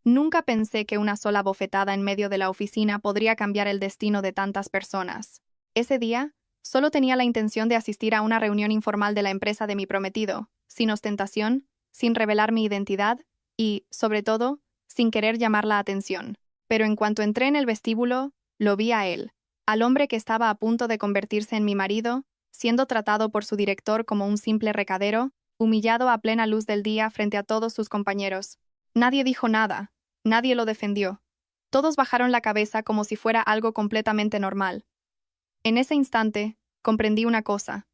Nunca pensé que una sola bofetada en medio de la oficina podría cambiar el destino de tantas personas. Ese día, solo tenía la intención de asistir a una reunión informal de la empresa de mi prometido, sin ostentación, sin revelar mi identidad y, sobre todo, sin querer llamar la atención. Pero en cuanto entré en el vestíbulo, lo vi a él, al hombre que estaba a punto de convertirse en mi marido, siendo tratado por su director como un simple recadero, humillado a plena luz del día frente a todos sus compañeros. Nadie dijo nada, nadie lo defendió. Todos bajaron la cabeza como si fuera algo completamente normal. En ese instante, comprendí una cosa.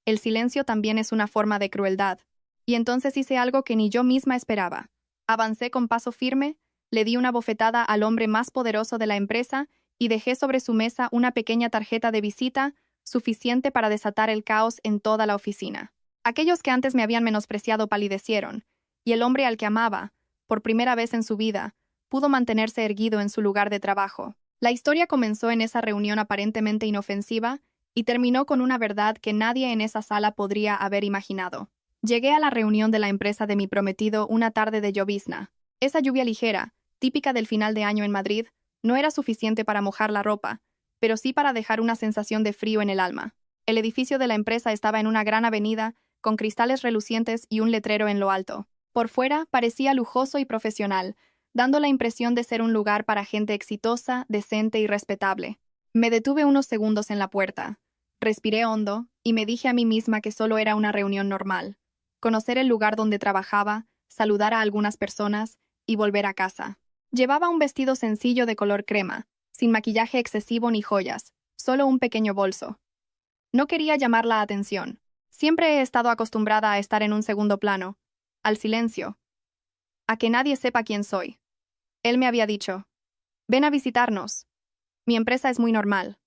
El silencio también es una forma de crueldad. Y entonces hice algo que ni yo misma esperaba. Avancé con paso firme, le di una bofetada al hombre más poderoso de la empresa y dejé sobre su mesa una pequeña tarjeta de visita, suficiente para desatar el caos en toda la oficina. Aquellos que antes me habían menospreciado palidecieron, y el hombre al que amaba, por primera vez en su vida, pudo mantenerse erguido en su lugar de trabajo. La historia comenzó en esa reunión aparentemente inofensiva y terminó con una verdad que nadie en esa sala podría haber imaginado. Llegué a la reunión de la empresa de mi prometido una tarde de llovizna. Esa lluvia ligera, típica del final de año en Madrid, no era suficiente para mojar la ropa, pero sí para dejar una sensación de frío en el alma. El edificio de la empresa estaba en una gran avenida, con cristales relucientes y un letrero en lo alto. Por fuera parecía lujoso y profesional, dando la impresión de ser un lugar para gente exitosa, decente y respetable. Me detuve unos segundos en la puerta. Respiré hondo y me dije a mí misma que solo era una reunión normal. Conocer el lugar donde trabajaba, saludar a algunas personas y volver a casa. Llevaba un vestido sencillo de color crema, sin maquillaje excesivo ni joyas, solo un pequeño bolso. No quería llamar la atención. Siempre he estado acostumbrada a estar en un segundo plano, al silencio, a que nadie sepa quién soy. Él me había dicho, ven a visitarnos. Mi empresa es muy normal.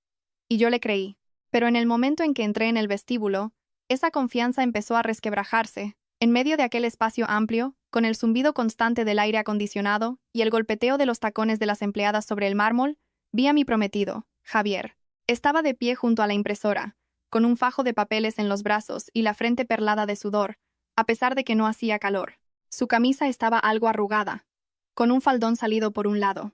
Y yo le creí. Pero en el momento en que entré en el vestíbulo, esa confianza empezó a resquebrajarse. En medio de aquel espacio amplio, con el zumbido constante del aire acondicionado y el golpeteo de los tacones de las empleadas sobre el mármol, vi a mi prometido, Javier. Estaba de pie junto a la impresora, con un fajo de papeles en los brazos y la frente perlada de sudor, a pesar de que no hacía calor. Su camisa estaba algo arrugada, con un faldón salido por un lado.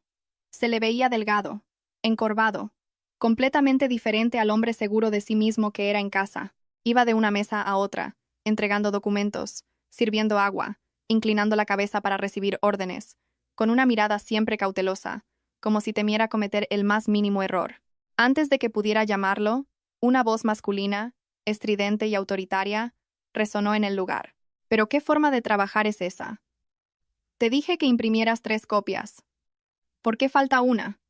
Se le veía delgado, encorvado, completamente diferente al hombre seguro de sí mismo que era en casa. Iba de una mesa a otra, entregando documentos, sirviendo agua, inclinando la cabeza para recibir órdenes, con una mirada siempre cautelosa, como si temiera cometer el más mínimo error. Antes de que pudiera llamarlo, una voz masculina, estridente y autoritaria, resonó en el lugar. ¿Pero qué forma de trabajar es esa? Te dije que imprimieras 3 copias. ¿Por qué falta una?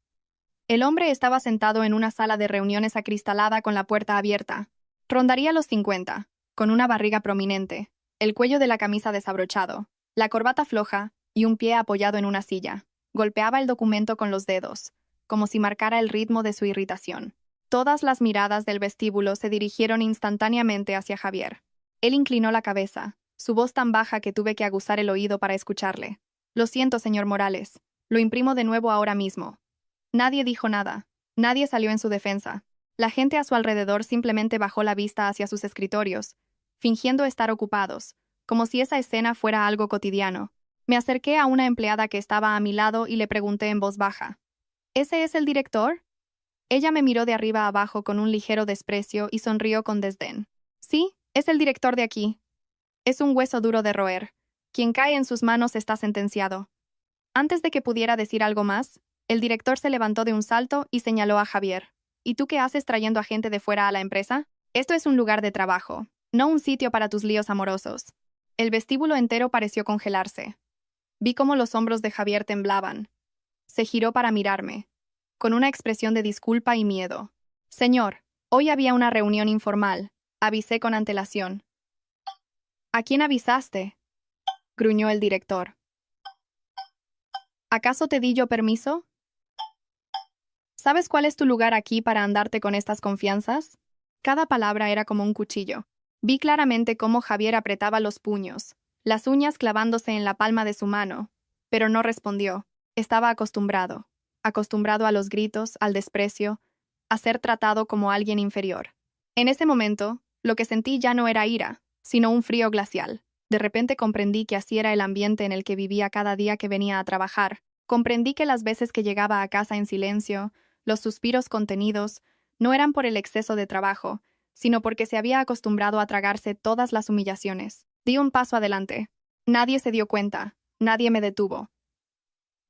El hombre estaba sentado en una sala de reuniones acristalada con la puerta abierta. Rondaría los 50, con una barriga prominente, el cuello de la camisa desabrochado, la corbata floja y un pie apoyado en una silla. Golpeaba el documento con los dedos, como si marcara el ritmo de su irritación. Todas las miradas del vestíbulo se dirigieron instantáneamente hacia Javier. Él inclinó la cabeza, su voz tan baja que tuve que aguzar el oído para escucharle. Lo siento, señor Morales. Lo imprimo de nuevo ahora mismo. Nadie dijo nada. Nadie salió en su defensa. La gente a su alrededor simplemente bajó la vista hacia sus escritorios, fingiendo estar ocupados, como si esa escena fuera algo cotidiano. Me acerqué a una empleada que estaba a mi lado y le pregunté en voz baja, ¿ese es el director? Ella me miró de arriba a abajo con un ligero desprecio y sonrió con desdén. Sí, es el director de aquí. Es un hueso duro de roer. Quien cae en sus manos está sentenciado. Antes de que pudiera decir algo más, el director se levantó de un salto y señaló a Javier. ¿Y tú qué haces trayendo a gente de fuera a la empresa? Esto es un lugar de trabajo, no un sitio para tus líos amorosos. El vestíbulo entero pareció congelarse. Vi cómo los hombros de Javier temblaban. Se giró para mirarme, con una expresión de disculpa y miedo. Señor, hoy había una reunión informal. Avisé con antelación. ¿A quién avisaste? Gruñó el director. ¿Acaso te di yo permiso? ¿Sabes cuál es tu lugar aquí para andarte con estas confianzas? Cada palabra era como un cuchillo. Vi claramente cómo Javier apretaba los puños, las uñas clavándose en la palma de su mano, pero no respondió. Estaba acostumbrado a los gritos, al desprecio, a ser tratado como alguien inferior. En ese momento, lo que sentí ya no era ira, sino un frío glacial. De repente comprendí que así era el ambiente en el que vivía cada día que venía a trabajar. Comprendí que las veces que llegaba a casa en silencio, los suspiros contenidos, no eran por el exceso de trabajo, sino porque se había acostumbrado a tragarse todas las humillaciones. Di un paso adelante. Nadie se dio cuenta, nadie me detuvo.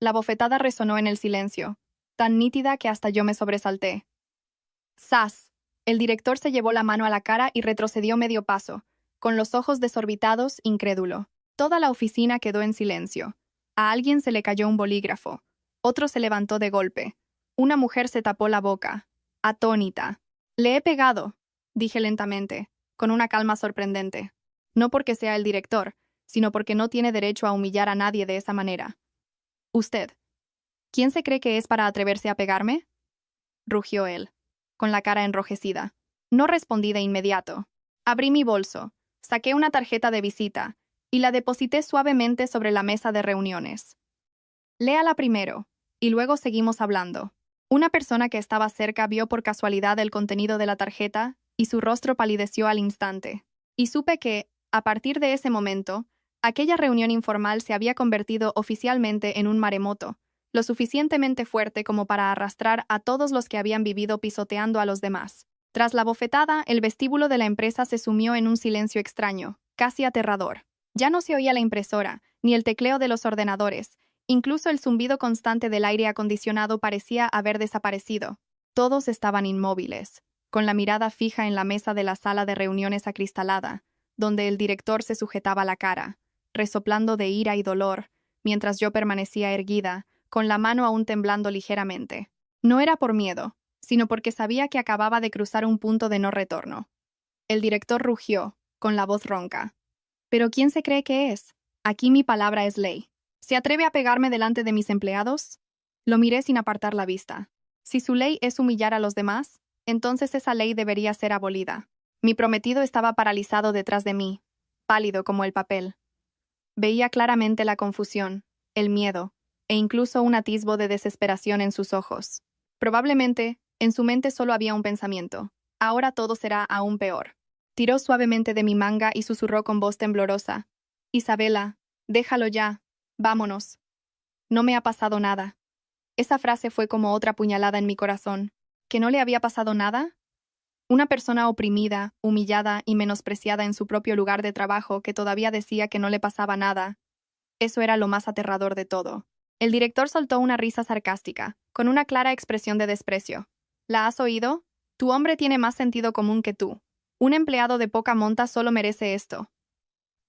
La bofetada resonó en el silencio, tan nítida que hasta yo me sobresalté. ¡Sas! El director se llevó la mano a la cara y retrocedió medio paso, con los ojos desorbitados, incrédulo. Toda la oficina quedó en silencio. A alguien se le cayó un bolígrafo. Otro se levantó de golpe. Una mujer se tapó la boca, atónita. «Le he pegado», dije lentamente, con una calma sorprendente. No porque sea el director, sino porque no tiene derecho a humillar a nadie de esa manera. «Usted. ¿Quién se cree que es para atreverse a pegarme?», rugió él, con la cara enrojecida. No respondí de inmediato. Abrí mi bolso, saqué una tarjeta de visita y la deposité suavemente sobre la mesa de reuniones. «Léala primero, y luego seguimos hablando». Una persona que estaba cerca vio por casualidad el contenido de la tarjeta y su rostro palideció al instante. Y supe que, a partir de ese momento, aquella reunión informal se había convertido oficialmente en un maremoto, lo suficientemente fuerte como para arrastrar a todos los que habían vivido pisoteando a los demás. Tras la bofetada, el vestíbulo de la empresa se sumió en un silencio extraño, casi aterrador. Ya no se oía la impresora, ni el tecleo de los ordenadores. Incluso el zumbido constante del aire acondicionado parecía haber desaparecido. Todos estaban inmóviles, con la mirada fija en la mesa de la sala de reuniones acristalada, donde el director se sujetaba la cara, resoplando de ira y dolor, mientras yo permanecía erguida, con la mano aún temblando ligeramente. No era por miedo, sino porque sabía que acababa de cruzar un punto de no retorno. El director rugió, con la voz ronca. «¿Pero quién se cree que es? Aquí mi palabra es ley. ¿Se atreve a pegarme delante de mis empleados?». Lo miré sin apartar la vista. Si su ley es humillar a los demás, entonces esa ley debería ser abolida. Mi prometido estaba paralizado detrás de mí, pálido como el papel. Veía claramente la confusión, el miedo, e incluso un atisbo de desesperación en sus ojos. Probablemente, en su mente solo había un pensamiento. Ahora todo será aún peor. Tiró suavemente de mi manga y susurró con voz temblorosa. «Isabela, déjalo ya. Vámonos. No me ha pasado nada». Esa frase fue como otra puñalada en mi corazón. ¿Que no le había pasado nada? Una persona oprimida, humillada y menospreciada en su propio lugar de trabajo que todavía decía que no le pasaba nada. Eso era lo más aterrador de todo. El director soltó una risa sarcástica, con una clara expresión de desprecio. «¿La has oído? Tu hombre tiene más sentido común que tú. Un empleado de poca monta solo merece esto».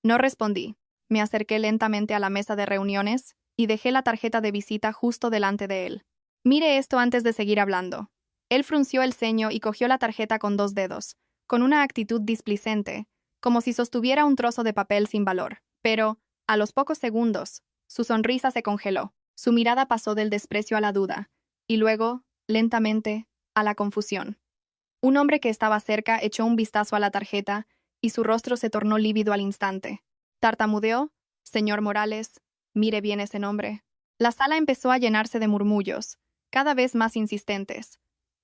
No respondí. Me acerqué lentamente a la mesa de reuniones y dejé la tarjeta de visita justo delante de él. «Mire esto antes de seguir hablando». Él frunció el ceño y cogió la tarjeta con 2 dedos, con una actitud displicente, como si sostuviera un trozo de papel sin valor. Pero, a los pocos segundos, su sonrisa se congeló. Su mirada pasó del desprecio a la duda, y luego, lentamente, a la confusión. Un hombre que estaba cerca echó un vistazo a la tarjeta y su rostro se tornó lívido al instante. Tartamudeó: «Señor Morales, mire bien ese nombre». La sala empezó a llenarse de murmullos, cada vez más insistentes.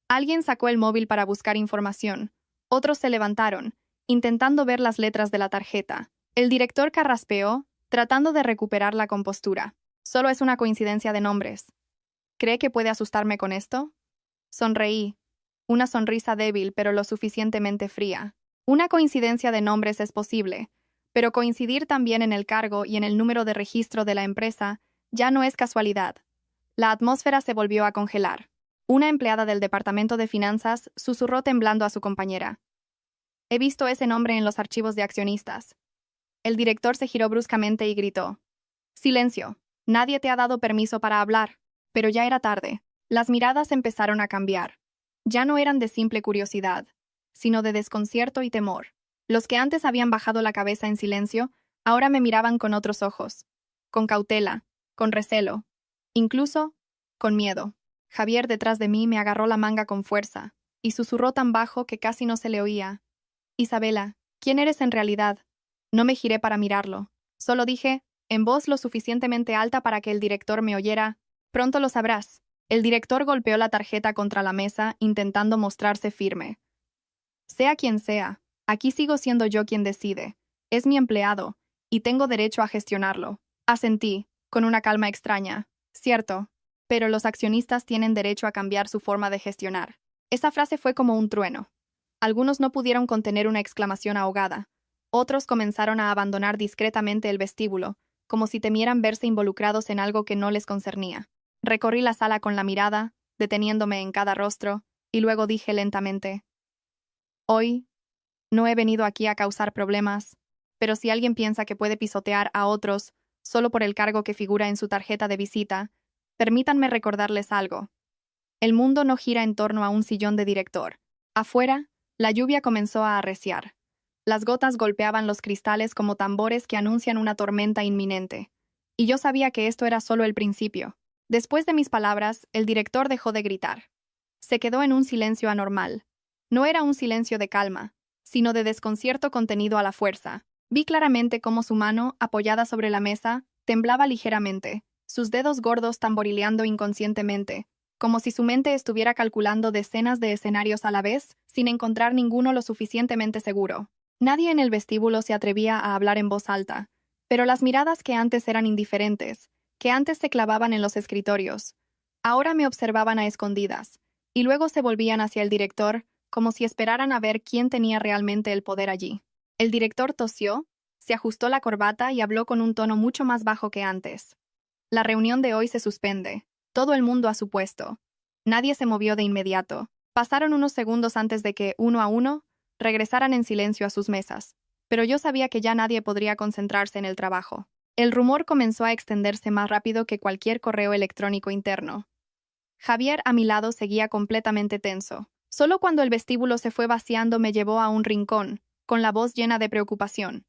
Alguien sacó el móvil para buscar información. Otros se levantaron, intentando ver las letras de la tarjeta. El director carraspeó, tratando de recuperar la compostura. «Solo es una coincidencia de nombres. ¿Cree que puede asustarme con esto?». Sonreí. Una sonrisa débil pero lo suficientemente fría. Una coincidencia de nombres es posible, pero coincidir también en el cargo y en el número de registro de la empresa ya no es casualidad. La atmósfera se volvió a congelar. Una empleada del departamento de finanzas susurró temblando a su compañera: «He visto ese nombre en los archivos de accionistas». El director se giró bruscamente y gritó: «Silencio. Nadie te ha dado permiso para hablar». Pero ya era tarde. Las miradas empezaron a cambiar. Ya no eran de simple curiosidad, sino de desconcierto y temor. Los que antes habían bajado la cabeza en silencio, ahora me miraban con otros ojos, con cautela, con recelo, incluso con miedo. Javier detrás de mí me agarró la manga con fuerza y susurró tan bajo que casi no se le oía: «Isabela, ¿quién eres en realidad?». No me giré para mirarlo. Solo dije, en voz lo suficientemente alta para que el director me oyera: «Pronto lo sabrás». El director golpeó la tarjeta contra la mesa, intentando mostrarse firme. «Sea quien sea, aquí sigo siendo yo quien decide. Es mi empleado, y tengo derecho a gestionarlo. Asentí, con una calma extraña. Cierto, pero los accionistas tienen derecho a cambiar su forma de gestionar. Esa frase fue como un trueno. Algunos no pudieron contener una exclamación ahogada. Otros comenzaron a abandonar discretamente el vestíbulo, como si temieran verse involucrados en algo que no les concernía. Recorrí la sala con la mirada, deteniéndome en cada rostro, y luego dije lentamente: hoy no he venido aquí a causar problemas, pero si alguien piensa que puede pisotear a otros solo por el cargo que figura en su tarjeta de visita, permítanme recordarles algo. El mundo no gira en torno a un sillón de director. Afuera, la lluvia comenzó a arreciar. Las gotas golpeaban los cristales como tambores que anuncian una tormenta inminente. Y yo sabía que esto era solo el principio. Después de mis palabras, el director dejó de gritar. Se quedó en un silencio anormal. No era un silencio de calma, sino de desconcierto contenido a la fuerza. Vi claramente cómo su mano, apoyada sobre la mesa, temblaba ligeramente, sus dedos gordos tamborileando inconscientemente, como si su mente estuviera calculando decenas de escenarios a la vez, sin encontrar ninguno lo suficientemente seguro. Nadie en el vestíbulo se atrevía a hablar en voz alta, pero las miradas que antes eran indiferentes, que antes se clavaban en los escritorios, ahora me observaban a escondidas, y luego se volvían hacia el director, como si esperaran a ver quién tenía realmente el poder allí. El director tosió, se ajustó la corbata y habló con un tono mucho más bajo que antes. La reunión de hoy se suspende. Todo el mundo a su puesto. Nadie se movió de inmediato. Pasaron unos segundos antes de que, uno a uno, regresaran en silencio a sus mesas. Pero yo sabía que ya nadie podría concentrarse en el trabajo. El rumor comenzó a extenderse más rápido que cualquier correo electrónico interno. Javier a mi lado seguía completamente tenso. Solo cuando el vestíbulo se fue vaciando me llevó a un rincón, con la voz llena de preocupación.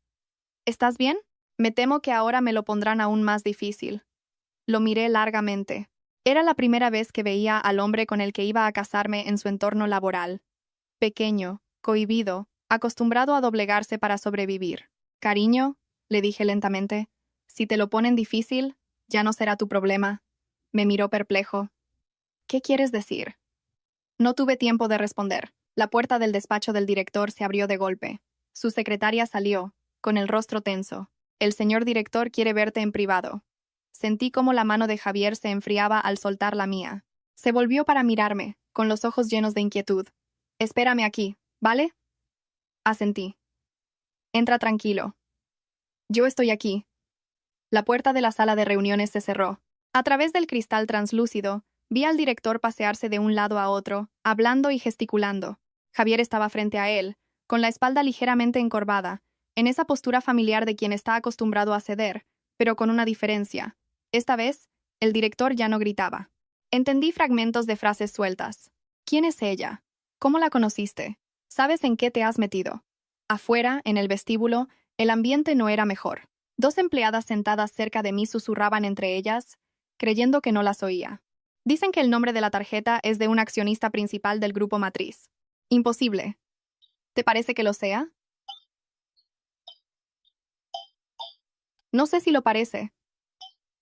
¿Estás bien? Me temo que ahora me lo pondrán aún más difícil. Lo miré largamente. Era la primera vez que veía al hombre con el que iba a casarme en su entorno laboral. Pequeño, cohibido, acostumbrado a doblegarse para sobrevivir. Cariño, le dije lentamente, si te lo ponen difícil, ya no será tu problema. Me miró perplejo. ¿Qué quieres decir? No tuve tiempo de responder. La puerta del despacho del director se abrió de golpe. Su secretaria salió, con el rostro tenso. El señor director quiere verte en privado. Sentí cómo la mano de Javier se enfriaba al soltar la mía. Se volvió para mirarme, con los ojos llenos de inquietud. Espérame aquí, ¿vale? Asentí. Entra tranquilo. Yo estoy aquí. La puerta de la sala de reuniones se cerró. A través del cristal translúcido, vi al director pasearse de un lado a otro, hablando y gesticulando. Javier estaba frente a él, con la espalda ligeramente encorvada, en esa postura familiar de quien está acostumbrado a ceder, pero con una diferencia. Esta vez, el director ya no gritaba. Entendí fragmentos de frases sueltas. ¿Quién es ella? ¿Cómo la conociste? ¿Sabes en qué te has metido? Afuera, en el vestíbulo, el ambiente no era mejor. Dos empleadas sentadas cerca de mí susurraban entre ellas, creyendo que no las oía. Dicen que el nombre de la tarjeta es de un accionista principal del grupo matriz. Imposible. ¿Te parece que lo sea? No sé si lo parece.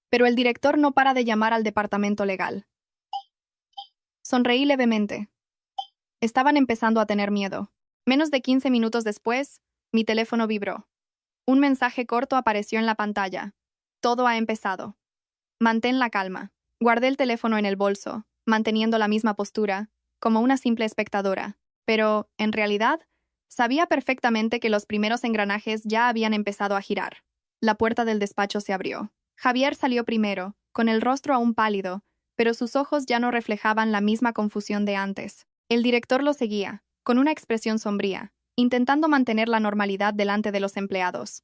Pero el director no para de llamar al departamento legal. Sonreí levemente. Estaban empezando a tener miedo. Menos de 15 minutos después, mi teléfono vibró. Un mensaje corto apareció en la pantalla. Todo ha empezado. Mantén la calma. Guardé el teléfono en el bolso, manteniendo la misma postura, como una simple espectadora. Pero, en realidad, sabía perfectamente que los primeros engranajes ya habían empezado a girar. La puerta del despacho se abrió. Javier salió primero, con el rostro aún pálido, pero sus ojos ya no reflejaban la misma confusión de antes. El director lo seguía, con una expresión sombría, intentando mantener la normalidad delante de los empleados.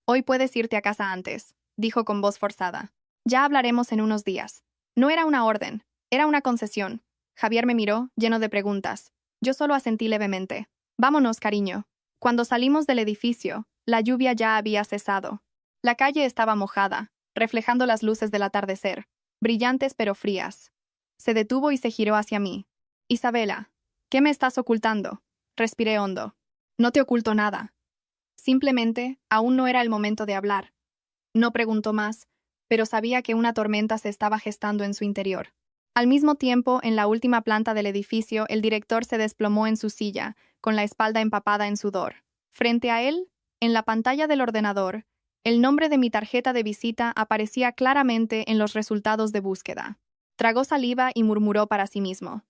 Hoy puedes irte a casa antes, dijo con voz forzada. Ya hablaremos en unos días. No era una orden, era una concesión. Javier me miró, lleno de preguntas. Yo solo asentí levemente. Vámonos, cariño. Cuando salimos del edificio, la lluvia ya había cesado. La calle estaba mojada, reflejando las luces del atardecer, brillantes pero frías. Se detuvo y se giró hacia mí. Isabela, ¿qué me estás ocultando? Respiré hondo. No te oculto nada. Simplemente, aún no era el momento de hablar. No preguntó más, pero sabía que una tormenta se estaba gestando en su interior. Al mismo tiempo, en la última planta del edificio, el director se desplomó en su silla, con la espalda empapada en sudor. Frente a él, en la pantalla del ordenador, El nombre de mi tarjeta de visita aparecía claramente en los resultados de búsqueda. Tragó saliva y murmuró para sí mismo.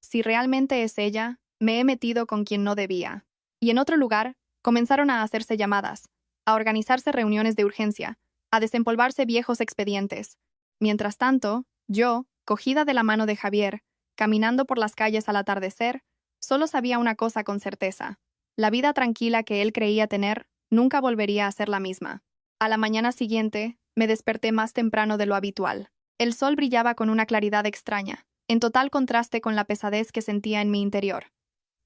Si realmente es ella, me he metido con quien no debía. Y en otro lugar, comenzaron a hacerse llamadas, a organizarse reuniones de urgencia, a desempolvarse viejos expedientes. Mientras tanto, yo, cogida de la mano de Javier, caminando por las calles al atardecer, solo sabía una cosa con certeza. La vida tranquila que él creía tener nunca volvería a ser la misma. A la mañana siguiente, me desperté más temprano de lo habitual. El sol brillaba con una claridad extraña, en total contraste con la pesadez que sentía en mi interior.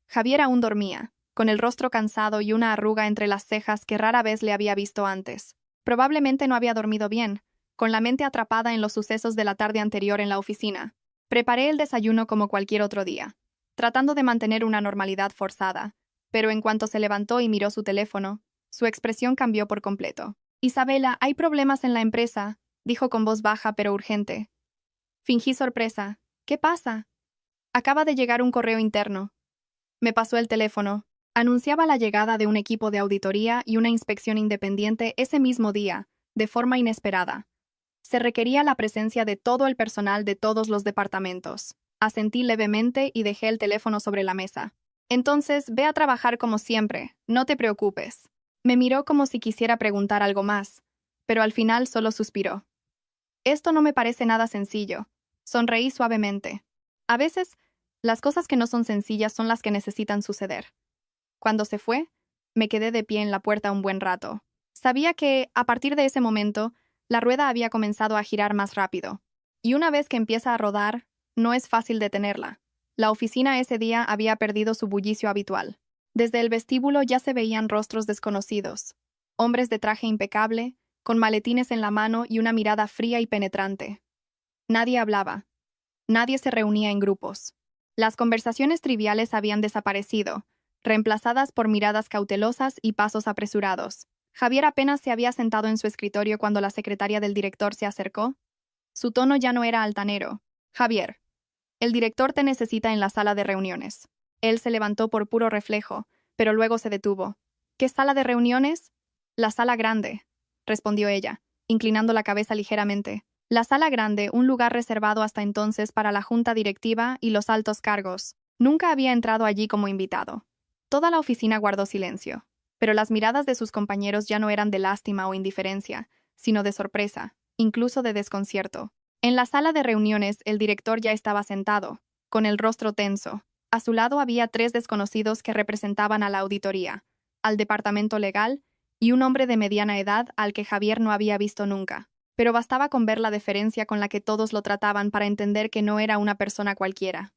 Javier aún dormía, con el rostro cansado y una arruga entre las cejas que rara vez le había visto antes. Probablemente no había dormido bien, con la mente atrapada en los sucesos de la tarde anterior en la oficina. Preparé el desayuno como cualquier otro día, tratando de mantener una normalidad forzada, pero en cuanto se levantó y miró su teléfono, su expresión cambió por completo. Isabela, hay problemas en la empresa, dijo con voz baja pero urgente. Fingí sorpresa. ¿Qué pasa? Acaba de llegar un correo interno. Me pasó el teléfono. Anunciaba la llegada de un equipo de auditoría y una inspección independiente ese mismo día, de forma inesperada. Se requería la presencia de todo el personal de todos los departamentos. Asentí levemente y dejé el teléfono sobre la mesa. Entonces, ve a trabajar como siempre, no te preocupes. Me miró como si quisiera preguntar algo más, pero al final solo suspiró. Esto no me parece nada sencillo. Sonreí suavemente. A veces, las cosas que no son sencillas son las que necesitan suceder. Cuando se fue, me quedé de pie en la puerta un buen rato. Sabía que, a partir de ese momento, la rueda había comenzado a girar más rápido. Y una vez que empieza a rodar, no es fácil detenerla. La oficina ese día había perdido su bullicio habitual. Desde el vestíbulo ya se veían rostros desconocidos. Hombres de traje impecable, con maletines en la mano y una mirada fría y penetrante. Nadie hablaba. Nadie se reunía en grupos. Las conversaciones triviales habían desaparecido, reemplazadas por miradas cautelosas y pasos apresurados. Javier apenas se había sentado en su escritorio cuando la secretaria del director se acercó. Su tono ya no era altanero. Javier, el director te necesita en la sala de reuniones. Él se levantó por puro reflejo, pero luego se detuvo. ¿Qué sala de reuniones? La sala grande, respondió ella, inclinando la cabeza ligeramente. La sala grande, un lugar reservado hasta entonces para la junta directiva y los altos cargos. Nunca había entrado allí como invitado. Toda la oficina guardó silencio, pero las miradas de sus compañeros ya no eran de lástima o indiferencia, sino de sorpresa, incluso de desconcierto. En la sala de reuniones el director ya estaba sentado, con el rostro tenso. A su lado había 3 desconocidos que representaban a la auditoría, al departamento legal y un hombre de mediana edad al que Javier no había visto nunca. Pero bastaba con ver la deferencia con la que todos lo trataban para entender que no era una persona cualquiera.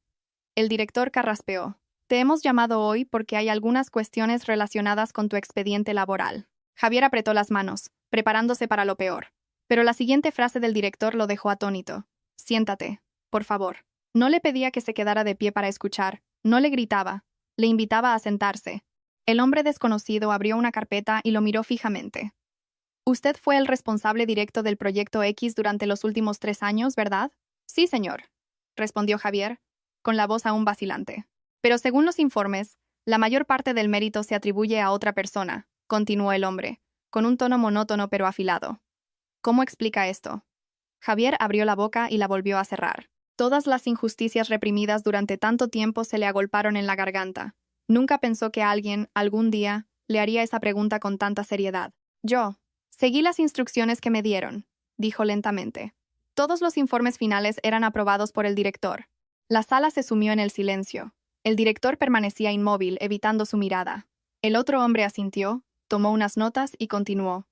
El director carraspeó. Te hemos llamado hoy porque hay algunas cuestiones relacionadas con tu expediente laboral. Javier apretó las manos, preparándose para lo peor. Pero la siguiente frase del director lo dejó atónito. Siéntate, por favor. No le pedía que se quedara de pie para escuchar, no le gritaba, le invitaba a sentarse. El hombre desconocido abrió una carpeta y lo miró fijamente. Usted fue el responsable directo del proyecto X durante los últimos 3 años, ¿verdad? Sí, señor, respondió Javier, con la voz aún vacilante. Pero según los informes, la mayor parte del mérito se atribuye a otra persona, continuó el hombre, con un tono monótono pero afilado. ¿Cómo explica esto? Javier abrió la boca y la volvió a cerrar. Todas las injusticias reprimidas durante tanto tiempo se le agolparon en la garganta. Nunca pensó que alguien, algún día, le haría esa pregunta con tanta seriedad. Yo seguí las instrucciones que me dieron, dijo lentamente. Todos los informes finales eran aprobados por el director. La sala se sumió en el silencio. El director permanecía inmóvil, evitando su mirada. El otro hombre asintió, tomó unas notas y continuó.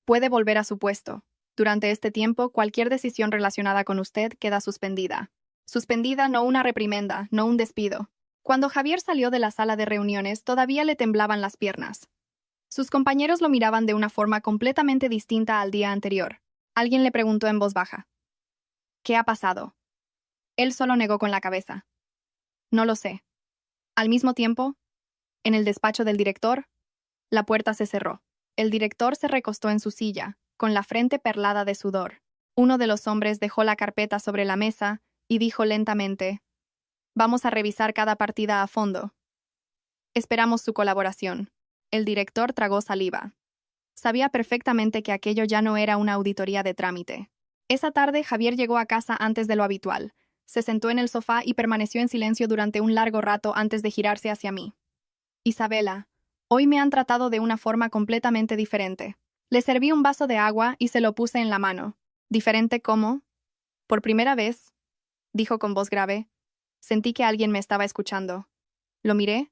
Puede volver a su puesto. Durante este tiempo, cualquier decisión relacionada con usted queda suspendida. Suspendida, no una reprimenda, no un despido. Cuando Javier salió de la sala de reuniones, todavía le temblaban las piernas. Sus compañeros lo miraban de una forma completamente distinta al día anterior. Alguien le preguntó en voz baja. ¿Qué ha pasado? Él solo negó con la cabeza. No lo sé. Al mismo tiempo, en el despacho del director, la puerta se cerró. El director se recostó en su silla, con la frente perlada de sudor. Uno de los hombres dejó la carpeta sobre la mesa y dijo lentamente, «Vamos a revisar cada partida a fondo. Esperamos su colaboración». El director tragó saliva. Sabía perfectamente que aquello ya no era una auditoría de trámite. Esa tarde, Javier llegó a casa antes de lo habitual. Se sentó en el sofá y permaneció en silencio durante un largo rato antes de girarse hacia mí. Isabela, hoy me han tratado de una forma completamente diferente. Le serví un vaso de agua y se lo puse en la mano. ¿Diferente cómo? Por primera vez, dijo con voz grave, sentí que alguien me estaba escuchando. Lo miré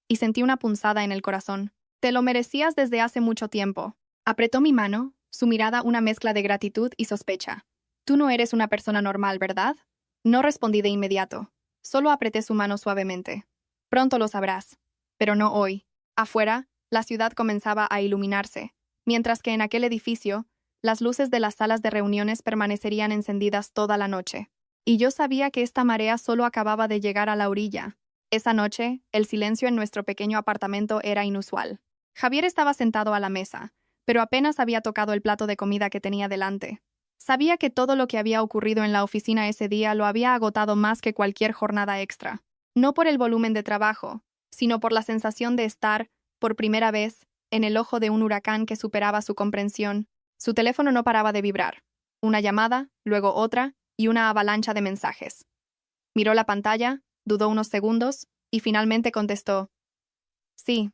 y sentí una punzada en el corazón. Te lo merecías desde hace mucho tiempo. Apretó mi mano, su mirada una mezcla de gratitud y sospecha. Tú no eres una persona normal, ¿verdad? No respondí de inmediato. Solo apreté su mano suavemente. Pronto lo sabrás. Pero no hoy. Afuera, la ciudad comenzaba a iluminarse, mientras que en aquel edificio, las luces de las salas de reuniones permanecerían encendidas toda la noche. Y yo sabía que esta marea solo acababa de llegar a la orilla. Esa noche, el silencio en nuestro pequeño apartamento era inusual. Javier estaba sentado a la mesa, pero apenas había tocado el plato de comida que tenía delante. Sabía que todo lo que había ocurrido en la oficina ese día lo había agotado más que cualquier jornada extra. No por el volumen de trabajo, sino por la sensación de estar, por primera vez, en el ojo de un huracán que superaba su comprensión. Su teléfono no paraba de vibrar. Una llamada, luego otra, y una avalancha de mensajes. Miró la pantalla, dudó unos segundos, y finalmente contestó. Sí,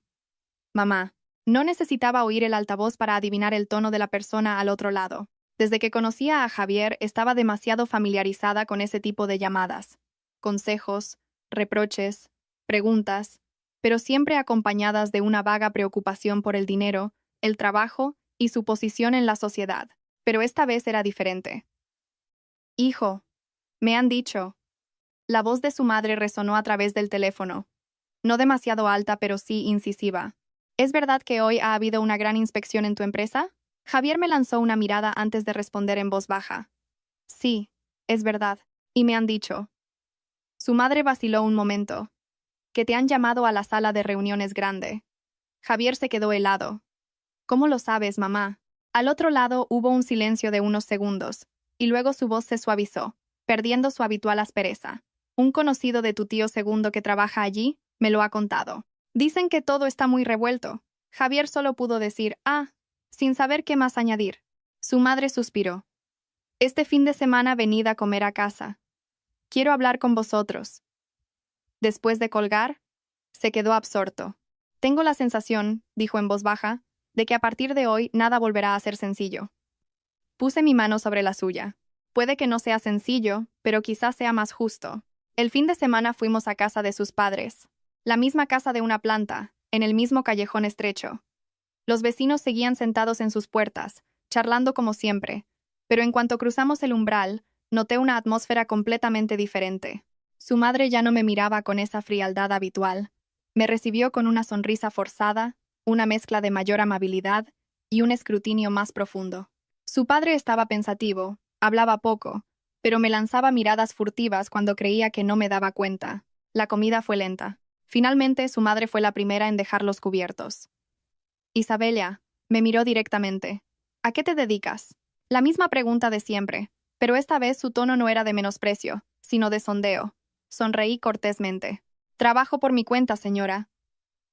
mamá. No necesitaba oír el altavoz para adivinar el tono de la persona al otro lado. Desde que conocía a Javier, estaba demasiado familiarizada con ese tipo de llamadas. Consejos, reproches, preguntas, pero siempre acompañadas de una vaga preocupación por el dinero, el trabajo y su posición en la sociedad. Pero esta vez era diferente. Hijo, me han dicho. La voz de su madre resonó a través del teléfono. No demasiado alta, pero sí incisiva. ¿Es verdad que hoy ha habido una gran inspección en tu empresa? Javier me lanzó una mirada antes de responder en voz baja. Sí, es verdad. Y me han dicho. Su madre vaciló un momento. Que te han llamado a la sala de reuniones grande. Javier se quedó helado. ¿Cómo lo sabes, mamá? Al otro lado hubo un silencio de unos segundos, y luego su voz se suavizó, perdiendo su habitual aspereza. Un conocido de tu tío segundo que trabaja allí me lo ha contado. Dicen que todo está muy revuelto. Javier solo pudo decir, sin saber qué más añadir. Su madre suspiró. Este fin de semana venid a comer a casa. Quiero hablar con vosotros. Después de colgar, se quedó absorto. Tengo la sensación, dijo en voz baja, de que a partir de hoy nada volverá a ser sencillo. Puse mi mano sobre la suya. Puede que no sea sencillo, pero quizás sea más justo. El fin de semana fuimos a casa de sus padres. La misma casa de una planta, en el mismo callejón estrecho. Los vecinos seguían sentados en sus puertas, charlando como siempre, pero en cuanto cruzamos el umbral, noté una atmósfera completamente diferente. Su madre ya no me miraba con esa frialdad habitual. Me recibió con una sonrisa forzada, una mezcla de mayor amabilidad y un escrutinio más profundo. Su padre estaba pensativo, hablaba poco, pero me lanzaba miradas furtivas cuando creía que no me daba cuenta. La comida fue lenta. Finalmente, su madre fue la primera en dejar los cubiertos. Isabella, me miró directamente. ¿A qué te dedicas? La misma pregunta de siempre, pero esta vez su tono no era de menosprecio, sino de sondeo. Sonreí cortésmente. Trabajo por mi cuenta, señora.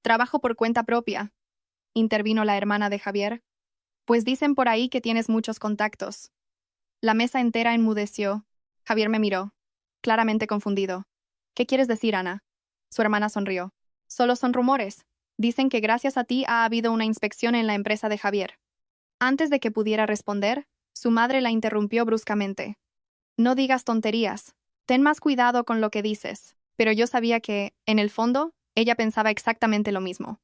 Trabajo por cuenta propia, intervino la hermana de Javier. Pues dicen por ahí que tienes muchos contactos. La mesa entera enmudeció. Javier me miró, claramente confundido. ¿Qué quieres decir, Ana? Su hermana sonrió. Solo son rumores. Dicen que gracias a ti ha habido una inspección en la empresa de Javier. Antes de que pudiera responder, su madre la interrumpió bruscamente. No digas tonterías. Ten más cuidado con lo que dices. Pero yo sabía que, en el fondo, ella pensaba exactamente lo mismo.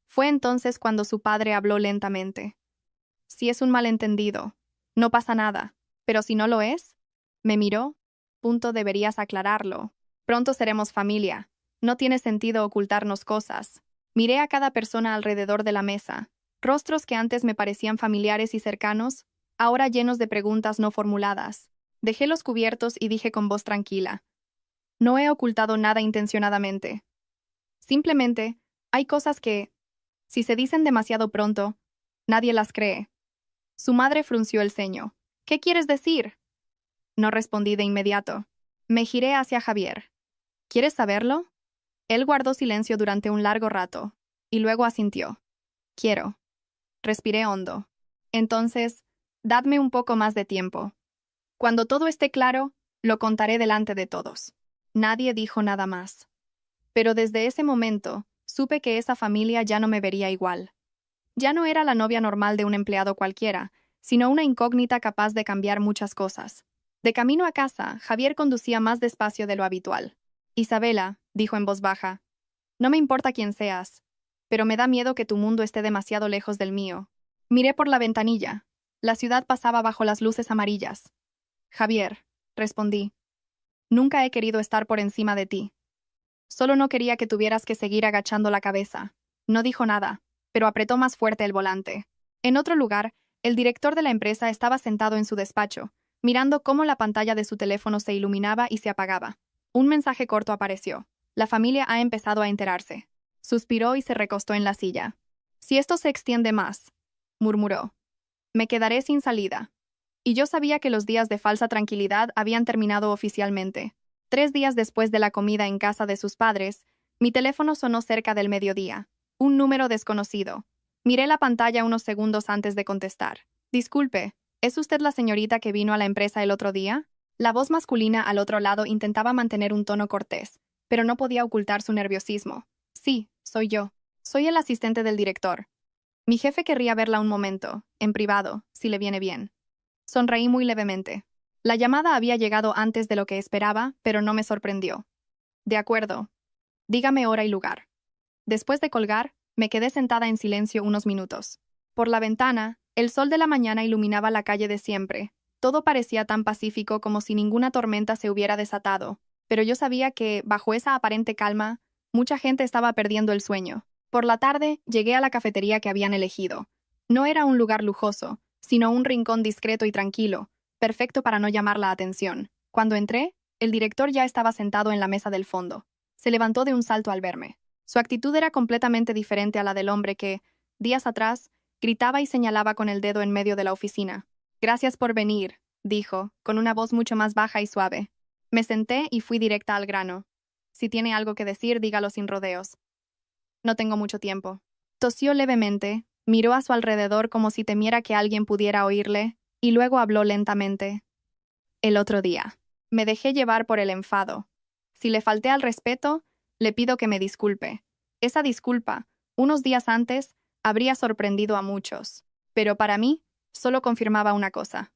Fue entonces cuando su padre habló lentamente. Si es un malentendido, no pasa nada. Pero si no lo es, me miró. Deberías aclararlo. Pronto seremos familia. No tiene sentido ocultarnos cosas. Miré a cada persona alrededor de la mesa. Rostros que antes me parecían familiares y cercanos, ahora llenos de preguntas no formuladas. Dejé los cubiertos y dije con voz tranquila. No he ocultado nada intencionadamente. Simplemente, hay cosas que, si se dicen demasiado pronto, nadie las cree. Su madre frunció el ceño. ¿Qué quieres decir? No respondí de inmediato. Me giré hacia Javier. ¿Quieres saberlo? Él guardó silencio durante un largo rato, y luego asintió. Quiero. Respiré hondo. Entonces, dadme un poco más de tiempo. Cuando todo esté claro, lo contaré delante de todos. Nadie dijo nada más. Pero desde ese momento, supe que esa familia ya no me vería igual. Ya no era la novia normal de un empleado cualquiera, sino una incógnita capaz de cambiar muchas cosas. De camino a casa, Javier conducía más despacio de lo habitual. Isabela, dijo en voz baja, no me importa quién seas, pero me da miedo que tu mundo esté demasiado lejos del mío. Miré por la ventanilla. La ciudad pasaba bajo las luces amarillas. Javier, respondí, nunca he querido estar por encima de ti. Solo no quería que tuvieras que seguir agachando la cabeza. No dijo nada, pero apretó más fuerte el volante. En otro lugar, el director de la empresa estaba sentado en su despacho, mirando cómo la pantalla de su teléfono se iluminaba y se apagaba. Un mensaje corto apareció. La familia ha empezado a enterarse. Suspiró y se recostó en la silla. Si esto se extiende más, murmuró, me quedaré sin salida. Y yo sabía que los días de falsa tranquilidad habían terminado oficialmente. 3 días después de la comida en casa de sus padres, mi teléfono sonó cerca del mediodía. Un número desconocido. Miré la pantalla unos segundos antes de contestar. Disculpe, ¿es usted la señorita que vino a la empresa el otro día? La voz masculina al otro lado intentaba mantener un tono cortés, pero no podía ocultar su nerviosismo. Sí, soy yo. Soy el asistente del director. Mi jefe querría verla un momento, en privado, si le viene bien. Sonreí muy levemente. La llamada había llegado antes de lo que esperaba, pero no me sorprendió. De acuerdo. Dígame hora y lugar. Después de colgar, me quedé sentada en silencio unos minutos. Por la ventana, el sol de la mañana iluminaba la calle de siempre. Todo parecía tan pacífico como si ninguna tormenta se hubiera desatado, pero yo sabía que, bajo esa aparente calma, mucha gente estaba perdiendo el sueño. Por la tarde, llegué a la cafetería que habían elegido. No era un lugar lujoso, sino un rincón discreto y tranquilo, perfecto para no llamar la atención. Cuando entré, el director ya estaba sentado en la mesa del fondo. Se levantó de un salto al verme. Su actitud era completamente diferente a la del hombre que, días atrás, gritaba y señalaba con el dedo en medio de la oficina. Gracias por venir, dijo, con una voz mucho más baja y suave. Me senté y fui directa al grano. Si tiene algo que decir, dígalo sin rodeos. No tengo mucho tiempo. Tosió levemente, miró a su alrededor como si temiera que alguien pudiera oírle, y luego habló lentamente. El otro día. Me dejé llevar por el enfado. Si le falté al respeto, le pido que me disculpe. Esa disculpa, unos días antes, habría sorprendido a muchos. Pero para mí, solo confirmaba una cosa.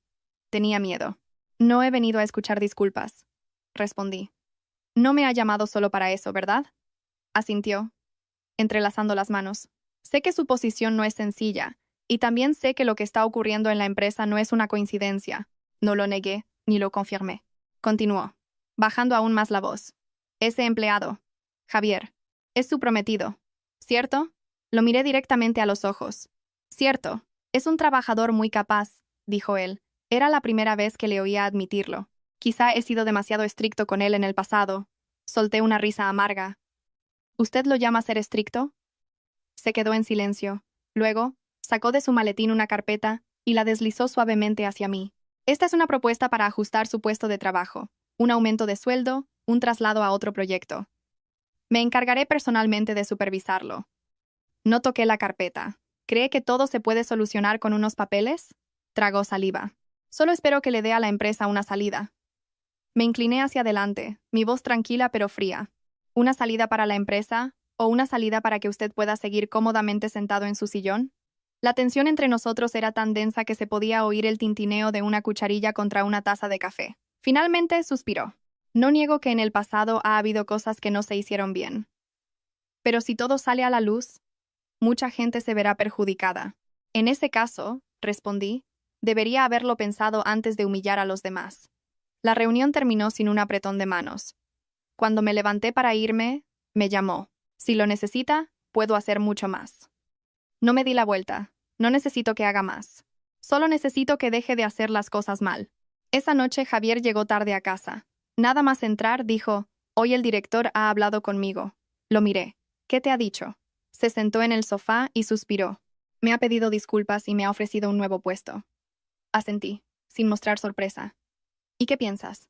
Tenía miedo. No he venido a escuchar disculpas, respondí. No me ha llamado solo para eso, ¿verdad? Asintió, entrelazando las manos. Sé que su posición no es sencilla, y también sé que lo que está ocurriendo en la empresa no es una coincidencia. No lo negué, ni lo confirmé. Continuó, bajando aún más la voz. Ese empleado, Javier, es su prometido, ¿cierto? Lo miré directamente a los ojos. Cierto, es un trabajador muy capaz, dijo él. Era la primera vez que le oía admitirlo. Quizá he sido demasiado estricto con él en el pasado. Solté una risa amarga. ¿Usted lo llama ser estricto? Se quedó en silencio. Luego, sacó de su maletín una carpeta y la deslizó suavemente hacia mí. Esta es una propuesta para ajustar su puesto de trabajo, un aumento de sueldo, un traslado a otro proyecto. Me encargaré personalmente de supervisarlo. No toqué la carpeta. ¿Cree que todo se puede solucionar con unos papeles? Tragó saliva. Solo espero que le dé a la empresa una salida. Me incliné hacia adelante, mi voz tranquila pero fría. ¿Una salida para la empresa o una salida para que usted pueda seguir cómodamente sentado en su sillón? La tensión entre nosotros era tan densa que se podía oír el tintineo de una cucharilla contra una taza de café. Finalmente suspiró. No niego que en el pasado ha habido cosas que no se hicieron bien. Pero si todo sale a la luz, mucha gente se verá perjudicada. En ese caso, respondí, debería haberlo pensado antes de humillar a los demás. La reunión terminó sin un apretón de manos. Cuando me levanté para irme, me llamó. Si lo necesita, puedo hacer mucho más. No me di la vuelta. No necesito que haga más. Solo necesito que deje de hacer las cosas mal. Esa noche Javier llegó tarde a casa. Nada más entrar, dijo, hoy el director ha hablado conmigo. Lo miré. ¿Qué te ha dicho? Se sentó en el sofá y suspiró. Me ha pedido disculpas y me ha ofrecido un nuevo puesto. Asentí, sin mostrar sorpresa. ¿Y qué piensas?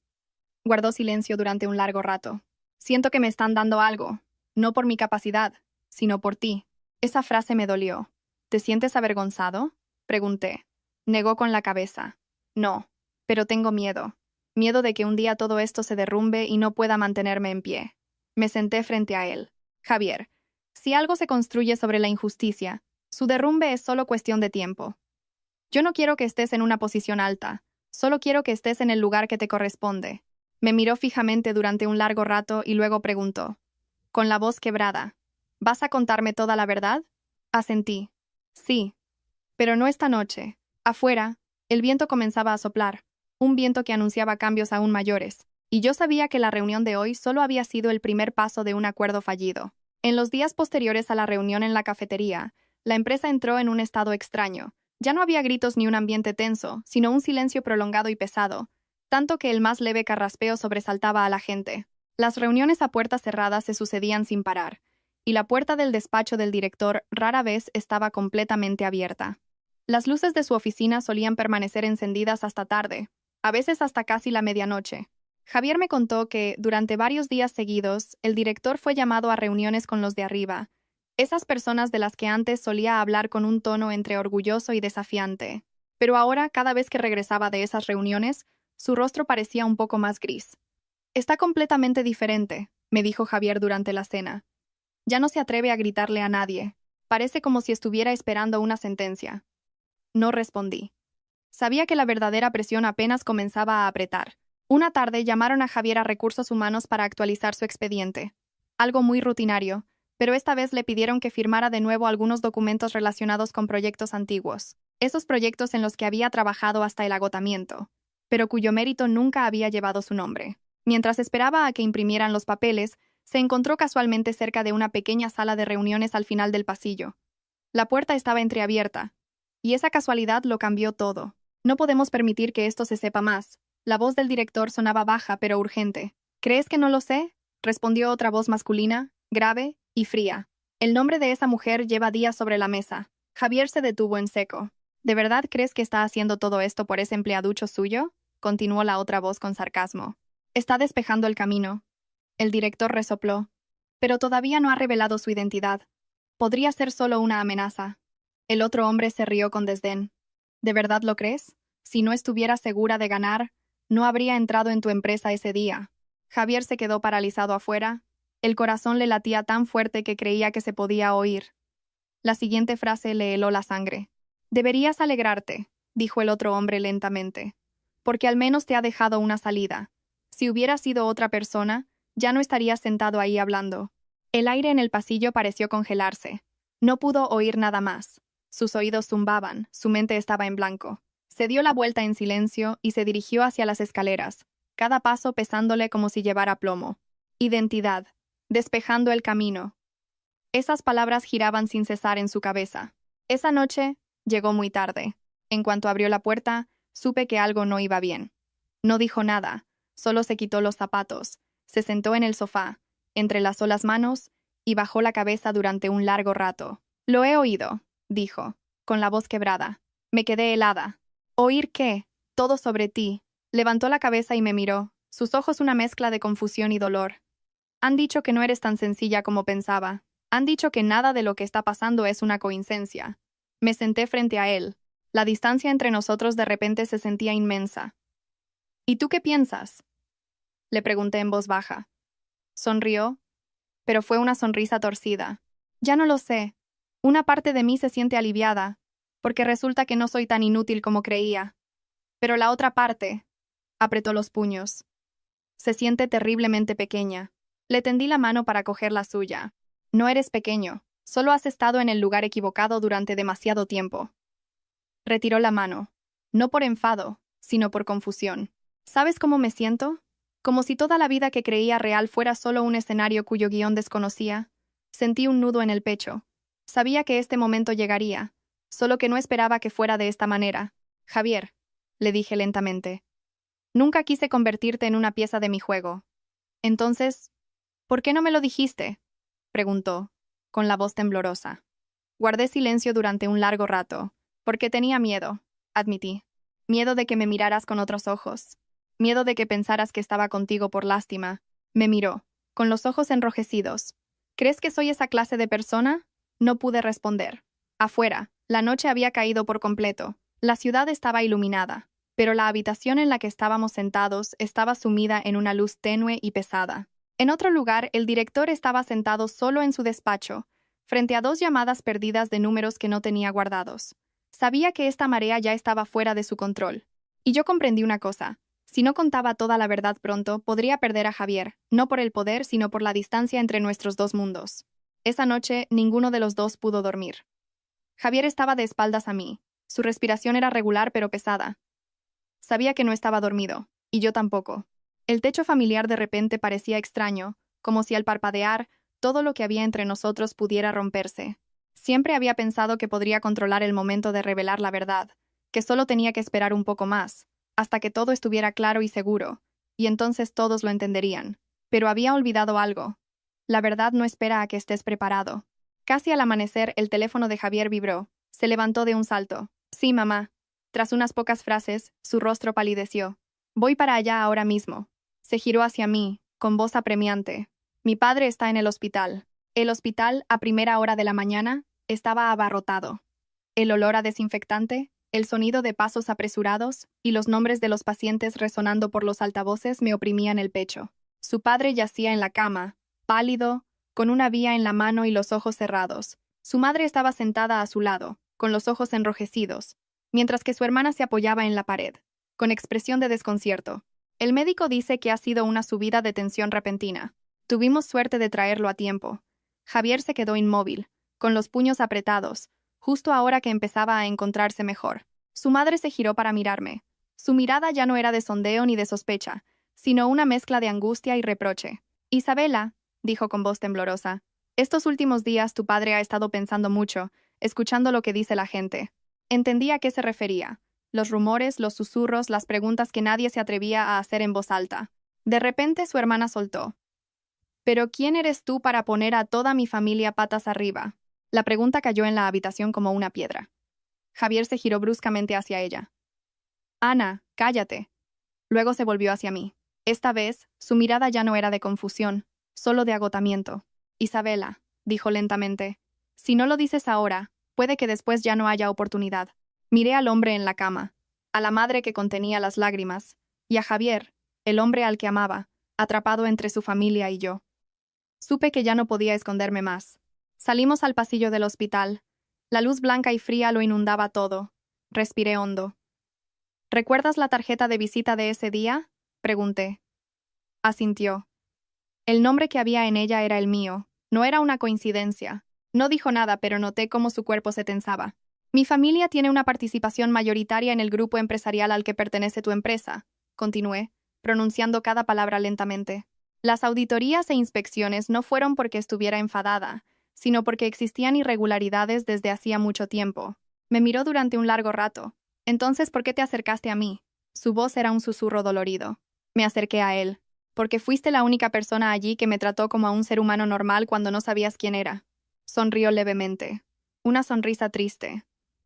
Guardó silencio durante un largo rato. Siento que me están dando algo, no por mi capacidad, sino por ti. Esa frase me dolió. ¿Te sientes avergonzado? Pregunté. Negó con la cabeza. No, pero tengo miedo. Miedo de que un día todo esto se derrumbe y no pueda mantenerme en pie. Me senté frente a él. Javier, si algo se construye sobre la injusticia, su derrumbe es solo cuestión de tiempo. Yo no quiero que estés en una posición alta, solo quiero que estés en el lugar que te corresponde. Me miró fijamente durante un largo rato y luego preguntó, con la voz quebrada, ¿vas a contarme toda la verdad? Asentí. Sí. Pero no esta noche. Afuera, el viento comenzaba a soplar, un viento que anunciaba cambios aún mayores, y yo sabía que la reunión de hoy solo había sido el primer paso de un acuerdo fallido. En los días posteriores a la reunión en la cafetería, la empresa entró en un estado extraño. Ya no había gritos ni un ambiente tenso, sino un silencio prolongado y pesado, tanto que el más leve carraspeo sobresaltaba a la gente. Las reuniones a puertas cerradas se sucedían sin parar, y la puerta del despacho del director rara vez estaba completamente abierta. Las luces de su oficina solían permanecer encendidas hasta tarde, a veces hasta casi la medianoche. Javier me contó que, durante varios días seguidos, el director fue llamado a reuniones con los de arriba, esas personas de las que antes solía hablar con un tono entre orgulloso y desafiante. Pero ahora, cada vez que regresaba de esas reuniones, su rostro parecía un poco más gris. Está completamente diferente, me dijo Javier durante la cena. Ya no se atreve a gritarle a nadie. Parece como si estuviera esperando una sentencia. No respondí. Sabía que la verdadera presión apenas comenzaba a apretar. Una tarde llamaron a Javier a Recursos Humanos para actualizar su expediente. Algo muy rutinario, pero esta vez le pidieron que firmara de nuevo algunos documentos relacionados con proyectos antiguos. Esos proyectos en los que había trabajado hasta el agotamiento, pero cuyo mérito nunca había llevado su nombre. Mientras esperaba a que imprimieran los papeles, se encontró casualmente cerca de una pequeña sala de reuniones al final del pasillo. La puerta estaba entreabierta, y esa casualidad lo cambió todo. No podemos permitir que esto se sepa más. La voz del director sonaba baja pero urgente. ¿Crees que no lo sé? Respondió otra voz masculina, grave y fría. El nombre de esa mujer lleva días sobre la mesa. Javier se detuvo en seco. ¿De verdad crees que está haciendo todo esto por ese empleaducho suyo? Continuó la otra voz con sarcasmo. Está despejando el camino. El director resopló. Pero todavía no ha revelado su identidad. Podría ser solo una amenaza. El otro hombre se rió con desdén. ¿De verdad lo crees? Si no estuviera segura de ganar, no habría entrado en tu empresa ese día. Javier se quedó paralizado afuera. El corazón le latía tan fuerte que creía que se podía oír. La siguiente frase le heló la sangre. Deberías alegrarte, dijo el otro hombre lentamente, porque al menos te ha dejado una salida. Si hubiera sido otra persona, ya no estarías sentado ahí hablando. El aire en el pasillo pareció congelarse. No pudo oír nada más. Sus oídos zumbaban, su mente estaba en blanco. Se dio la vuelta en silencio y se dirigió hacia las escaleras, cada paso pesándole como si llevara plomo. Identidad. Despejando el camino. Esas palabras giraban sin cesar en su cabeza. Esa noche llegó muy tarde. En cuanto abrió la puerta, supe que algo no iba bien. No dijo nada, solo se quitó los zapatos, se sentó en el sofá, entrelazó las manos y bajó la cabeza durante un largo rato. Lo he oído, dijo, con la voz quebrada. Me quedé helada. ¿Oír qué? Todo sobre ti. Levantó la cabeza y me miró, sus ojos una mezcla de confusión y dolor. Han dicho que no eres tan sencilla como pensaba. Han dicho que nada de lo que está pasando es una coincidencia. Me senté frente a él. La distancia entre nosotros de repente se sentía inmensa. ¿Y tú qué piensas? Le pregunté en voz baja. Sonrió, pero fue una sonrisa torcida. Ya no lo sé. Una parte de mí se siente aliviada, porque resulta que no soy tan inútil como creía. Pero la otra parte, apretó los puños, se siente terriblemente pequeña. Le tendí la mano para coger la suya. No eres pequeño, solo has estado en el lugar equivocado durante demasiado tiempo. Retiró la mano, no por enfado, sino por confusión. ¿Sabes cómo me siento? Como si toda la vida que creía real fuera solo un escenario cuyo guión desconocía. Sentí un nudo en el pecho. Sabía que este momento llegaría, solo que no esperaba que fuera de esta manera. Javier, le dije lentamente, nunca quise convertirte en una pieza de mi juego. Entonces, ¿por qué no me lo dijiste? Preguntó, con la voz temblorosa. Guardé silencio durante un largo rato, porque tenía miedo, admití. Miedo de que me miraras con otros ojos. Miedo de que pensaras que estaba contigo por lástima. Me miró, con los ojos enrojecidos. ¿Crees que soy esa clase de persona? No pude responder. Afuera, La noche había caído por completo. La ciudad estaba iluminada, pero la habitación en la que estábamos sentados estaba sumida en una luz tenue y pesada. En otro lugar, el director estaba sentado solo en su despacho, frente a 2 llamadas perdidas de números que no tenía guardados. Sabía que esta marea ya estaba fuera de su control. Y yo comprendí una cosa. Si no contaba toda la verdad pronto, podría perder a Javier, no por el poder, sino por la distancia entre nuestros dos mundos. Esa noche, ninguno de los dos pudo dormir. Javier estaba de espaldas a mí. Su respiración era regular pero pesada. Sabía que no estaba dormido, y yo tampoco. El techo familiar de repente parecía extraño, como si al parpadear, todo lo que había entre nosotros pudiera romperse. Siempre había pensado que podría controlar el momento de revelar la verdad, que solo tenía que esperar un poco más, hasta que todo estuviera claro y seguro, y entonces todos lo entenderían. Pero había olvidado algo. La verdad no espera a que estés preparado. Casi al amanecer, el teléfono de Javier vibró. Se levantó de un salto. Sí, mamá. Tras unas pocas frases, su rostro palideció. Voy para allá ahora mismo. Se giró hacia mí, con voz apremiante. Mi padre está en el hospital. El hospital, a primera hora de la mañana, estaba abarrotado. El olor a desinfectante, el sonido de pasos apresurados y los nombres de los pacientes resonando por los altavoces me oprimían el pecho. Su padre yacía en la cama, pálido, con una vía en la mano y los ojos cerrados. Su madre estaba sentada a su lado, con los ojos enrojecidos, mientras que su hermana se apoyaba en la pared, con expresión de desconcierto. El médico dice que ha sido una subida de tensión repentina. Tuvimos suerte de traerlo a tiempo. Javier se quedó inmóvil, con los puños apretados, justo ahora que empezaba a encontrarse mejor. Su madre se giró para mirarme. Su mirada ya no era de sondeo ni de sospecha, sino una mezcla de angustia y reproche. Isabela, dijo con voz temblorosa, estos últimos días tu padre ha estado pensando mucho, escuchando lo que dice la gente. Entendí a qué se refería. Los rumores, los susurros, las preguntas que nadie se atrevía a hacer en voz alta. De repente su hermana soltó. ¿Pero quién eres tú para poner a toda mi familia patas arriba? La pregunta cayó en la habitación como una piedra. Javier se giró bruscamente hacia ella. Ana, cállate. Luego se volvió hacia mí. Esta vez, su mirada ya no era de confusión, solo de agotamiento. Isabela, dijo lentamente, si no lo dices ahora, puede que después ya no haya oportunidad. Miré al hombre en la cama, a la madre que contenía las lágrimas, y a Javier, el hombre al que amaba, atrapado entre su familia y yo. Supe que ya no podía esconderme más. Salimos al pasillo del hospital. La luz blanca y fría lo inundaba todo. Respiré hondo. ¿Recuerdas la tarjeta de visita de ese día? Pregunté. Asintió. El nombre que había en ella era el mío. No era una coincidencia. No dijo nada, pero noté cómo su cuerpo se tensaba. Mi familia tiene una participación mayoritaria en el grupo empresarial al que pertenece tu empresa, continué, pronunciando cada palabra lentamente. Las auditorías e inspecciones no fueron porque estuviera enfadada, sino porque existían irregularidades desde hacía mucho tiempo. Me miró durante un largo rato. Entonces, ¿por qué te acercaste a mí? Su voz era un susurro dolorido. Me acerqué a él. Porque fuiste la única persona allí que me trató como a un ser humano normal cuando no sabías quién era. Sonrió levemente. Una sonrisa triste.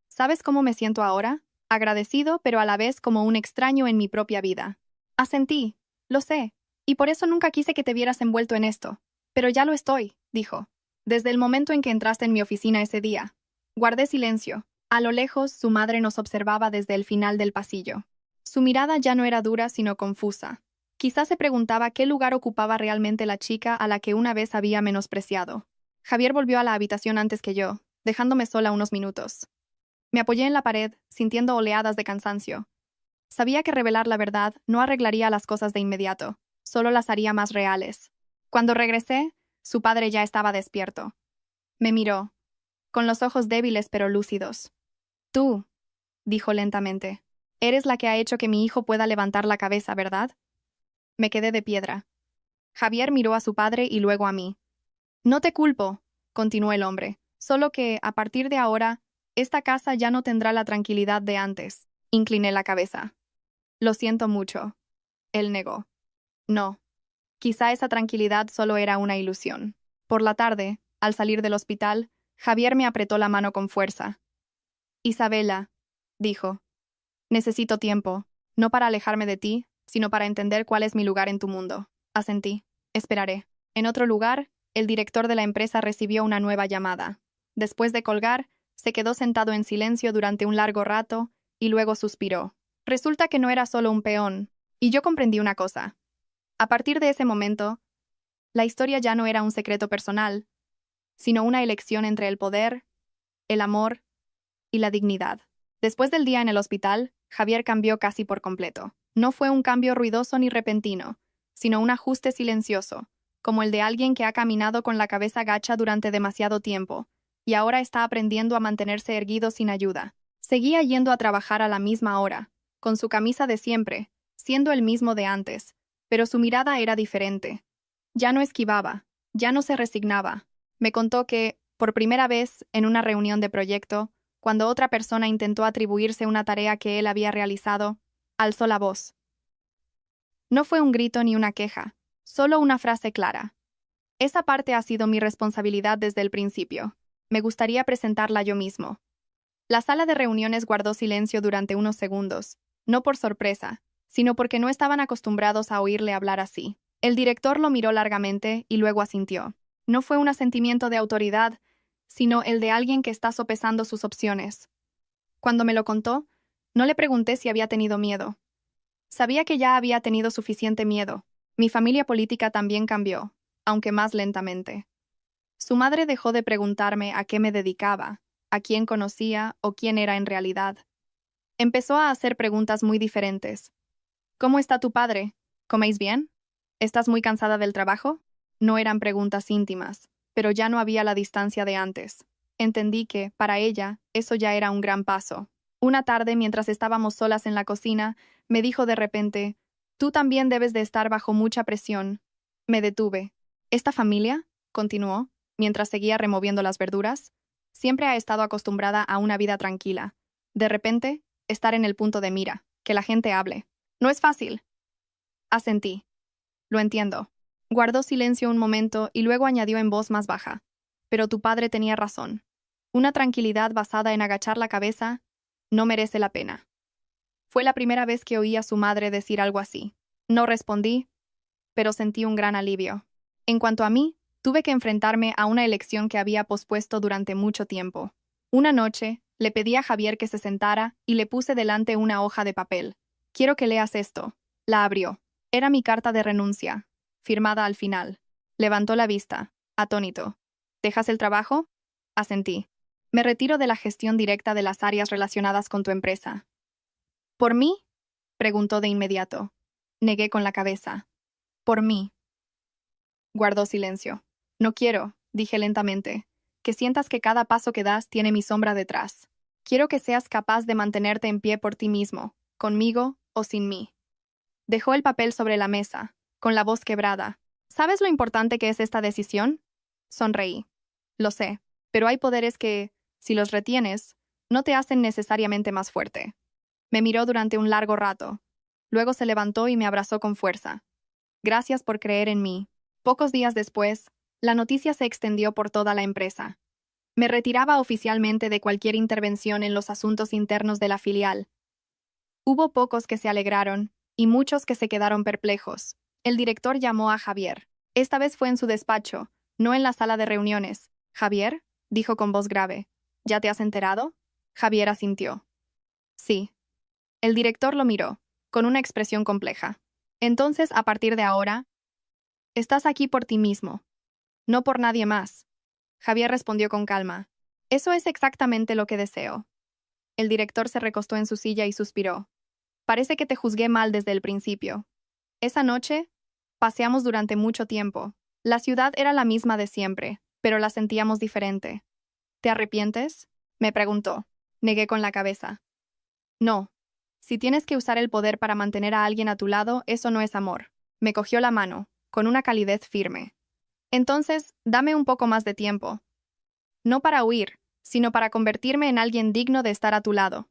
¿Sabes cómo me siento ahora? Agradecido, pero a la vez como un extraño en mi propia vida. Asentí. Lo sé. Y por eso nunca quise que te vieras envuelto en esto. Pero ya lo estoy, dijo. Desde el momento en que entraste en mi oficina ese día. Guardé silencio. A lo lejos, su madre nos observaba desde el final del pasillo. Su mirada ya no era dura, sino confusa. Quizás se preguntaba qué lugar ocupaba realmente la chica a la que una vez había menospreciado. Javier volvió a la habitación antes que yo, dejándome sola unos minutos. Me apoyé en la pared, sintiendo oleadas de cansancio. Sabía que revelar la verdad no arreglaría las cosas de inmediato, solo las haría más reales. Cuando regresé, su padre ya estaba despierto. Me miró, con los ojos débiles pero lúcidos. Tú, dijo lentamente, eres la que ha hecho que mi hijo pueda levantar la cabeza, ¿verdad? Me quedé de piedra. Javier miró a su padre y luego a mí. No te culpo, continuó el hombre, solo que, a partir de ahora, esta casa ya no tendrá la tranquilidad de antes. Incliné la cabeza. Lo siento mucho. Él negó. No. Quizá esa tranquilidad solo era una ilusión. Por la tarde, al salir del hospital, Javier me apretó la mano con fuerza. Isabela, dijo, necesito tiempo, no para alejarme de ti, sino para entender cuál es mi lugar en tu mundo. Asentí. Esperaré. En otro lugar, el director de la empresa recibió una nueva llamada. Después de colgar, Se quedó sentado en silencio durante un largo rato y luego suspiró. Resulta que no era solo un peón. Y yo comprendí una cosa. A partir de ese momento, la historia ya no era un secreto personal, sino una elección entre el poder, el amor y la dignidad. Después del día en el hospital, Javier cambió casi por completo. No fue un cambio ruidoso ni repentino, sino un ajuste silencioso, como el de alguien que ha caminado con la cabeza gacha durante demasiado tiempo, y ahora está aprendiendo a mantenerse erguido sin ayuda. Seguía yendo a trabajar a la misma hora, con su camisa de siempre, siendo el mismo de antes, pero su mirada era diferente. Ya no esquivaba, ya no se resignaba. Me contó que, por primera vez en una reunión de proyecto, cuando otra persona intentó atribuirse una tarea que él había realizado, alzó la voz. No fue un grito ni una queja, solo una frase clara. Esa parte ha sido mi responsabilidad desde el principio. Me gustaría presentarla yo mismo. La sala de reuniones guardó silencio durante unos segundos, no por sorpresa, sino porque no estaban acostumbrados a oírle hablar así. El director lo miró largamente y luego asintió. No fue un asentimiento de autoridad, sino el de alguien que está sopesando sus opciones. Cuando me lo contó, no le pregunté si había tenido miedo. Sabía que ya había tenido suficiente miedo. Mi familia política también cambió, aunque más lentamente. Su madre dejó de preguntarme a qué me dedicaba, a quién conocía o quién era en realidad. Empezó a hacer preguntas muy diferentes. ¿Cómo está tu padre? ¿Coméis bien? ¿Estás muy cansada del trabajo? No eran preguntas íntimas, pero ya no había la distancia de antes. Entendí que, para ella, eso ya era un gran paso. Una tarde, mientras estábamos solas en la cocina, me dijo de repente, «Tú también debes de estar bajo mucha presión». Me detuve. «¿Esta familia?», continuó, mientras seguía removiendo las verduras, «siempre ha estado acostumbrada a una vida tranquila. De repente, estar en el punto de mira, que la gente hable. No es fácil». Asentí. «Lo entiendo». Guardó silencio un momento y luego añadió en voz más baja. «Pero tu padre tenía razón. Una tranquilidad basada en agachar la cabeza no merece la pena». Fue la primera vez que oí a su madre decir algo así. No respondí, pero sentí un gran alivio. En cuanto a mí, tuve que enfrentarme a una elección que había pospuesto durante mucho tiempo. Una noche, le pedí a Javier que se sentara y le puse delante una hoja de papel. «Quiero que leas esto». La abrió. Era mi carta de renuncia, firmada al final. Levantó la vista, atónito. «¿Dejas el trabajo?». Asentí. «Me retiro de la gestión directa de las áreas relacionadas con tu empresa». «¿Por mí?», preguntó de inmediato. Negué con la cabeza. «Por mí». Guardó silencio. «No quiero», dije lentamente, «que sientas que cada paso que das tiene mi sombra detrás. Quiero que seas capaz de mantenerte en pie por ti mismo, conmigo o sin mí». Dejó el papel sobre la mesa, con la voz quebrada. «¿Sabes lo importante que es esta decisión?». Sonreí. «Lo sé, pero hay poderes que, si los retienes, no te hacen necesariamente más fuerte». Me miró durante un largo rato. Luego se levantó y me abrazó con fuerza. «Gracias por creer en mí». Pocos días después, la noticia se extendió por toda la empresa. Me retiraba oficialmente de cualquier intervención en los asuntos internos de la filial. Hubo pocos que se alegraron y muchos que se quedaron perplejos. El director llamó a Javier. Esta vez fue en su despacho, no en la sala de reuniones. «Javier», dijo con voz grave, «¿ya te has enterado?». Javier asintió. «Sí». El director lo miró, con una expresión compleja. «Entonces, a partir de ahora, estás aquí por ti mismo, no por nadie más». Javier respondió con calma. «Eso es exactamente lo que deseo». El director se recostó en su silla y suspiró. «Parece que te juzgué mal desde el principio. Esa noche, paseamos durante mucho tiempo. La ciudad era la misma de siempre, pero la sentíamos diferente». «¿Te arrepientes?», me preguntó. Negué con la cabeza. «No. Si tienes que usar el poder para mantener a alguien a tu lado, eso no es amor». Me cogió la mano, con una calidez firme. «Entonces, dame un poco más de tiempo. No para huir, sino para convertirme en alguien digno de estar a tu lado».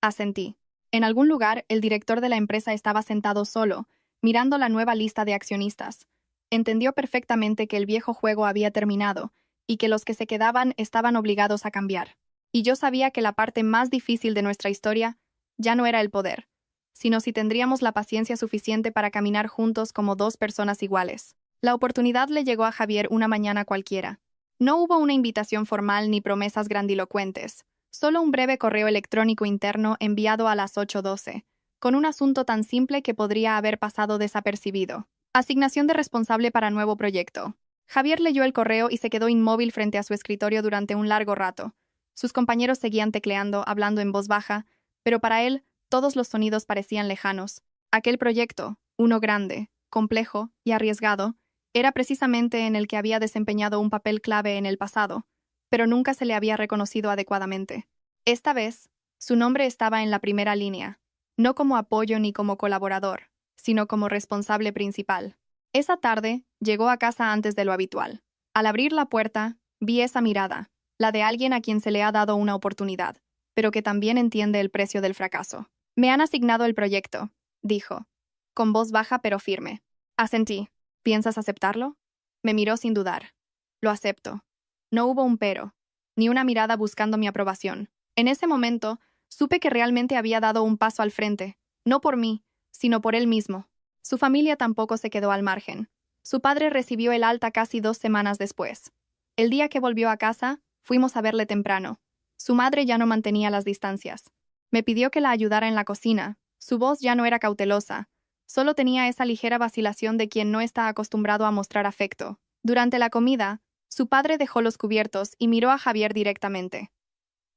Asentí. En algún lugar, el director de la empresa estaba sentado solo, mirando la nueva lista de accionistas. Entendió perfectamente que el viejo juego había terminado y que los que se quedaban estaban obligados a cambiar. Y yo sabía que la parte más difícil de nuestra historia ya no era el poder, sino si tendríamos la paciencia suficiente para caminar juntos como dos personas iguales. La oportunidad le llegó a Javier una mañana cualquiera. No hubo una invitación formal ni promesas grandilocuentes, solo un breve correo electrónico interno enviado a las 8:12, con un asunto tan simple que podría haber pasado desapercibido. Asignación de responsable para nuevo proyecto. Javier leyó el correo y se quedó inmóvil frente a su escritorio durante un largo rato. Sus compañeros seguían tecleando, hablando en voz baja, pero para él todos los sonidos parecían lejanos. Aquel proyecto, uno grande, complejo y arriesgado, era precisamente en el que había desempeñado un papel clave en el pasado, pero nunca se le había reconocido adecuadamente. Esta vez, su nombre estaba en la primera línea, no como apoyo ni como colaborador, sino como responsable principal. Esa tarde, llegó a casa antes de lo habitual. Al abrir la puerta, vi esa mirada, la de alguien a quien se le ha dado una oportunidad, pero que también entiende el precio del fracaso. Me han asignado el proyecto, dijo, con voz baja pero firme. Asentí. ¿Piensas aceptarlo? Me miró sin dudar. Lo acepto. No hubo un pero, ni una mirada buscando mi aprobación. En ese momento, supe que realmente había dado un paso al frente, no por mí, sino por él mismo. Su familia tampoco se quedó al margen. Su padre recibió el alta casi 2 semanas después. El día que volvió a casa, fuimos a verle temprano. Su madre ya no mantenía las distancias. Me pidió que la ayudara en la cocina. Su voz ya no era cautelosa. Solo tenía esa ligera vacilación de quien no está acostumbrado a mostrar afecto. Durante la comida, su padre dejó los cubiertos y miró a Javier directamente.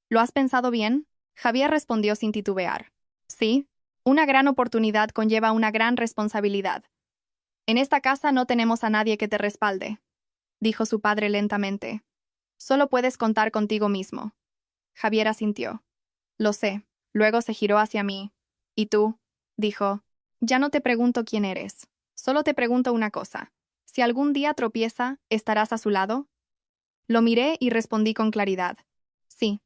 ¿Lo has pensado bien? Javier respondió sin titubear. Sí, una gran oportunidad conlleva una gran responsabilidad. En esta casa no tenemos a nadie que te respalde, dijo su padre lentamente. Solo puedes contar contigo mismo. Javier asintió. Lo sé. Luego se giró hacia mí. ¿Y tú? Dijo. Ya no te pregunto quién eres. Solo te pregunto una cosa. Si algún día tropieza, ¿estarás a su lado? Lo miré y respondí con claridad. Sí,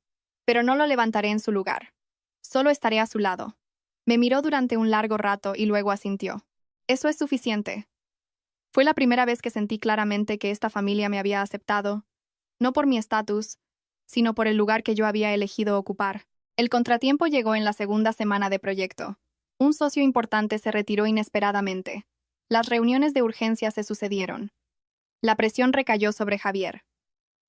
pero no lo levantaré en su lugar. Solo estaré a su lado. Me miró durante un largo rato y luego asintió. Eso es suficiente. Fue la primera vez que sentí claramente que esta familia me había aceptado, no por mi estatus, sino por el lugar que yo había elegido ocupar. El contratiempo llegó en la segunda semana de proyecto. Un socio importante se retiró inesperadamente. Las reuniones de urgencia se sucedieron. La presión recayó sobre Javier,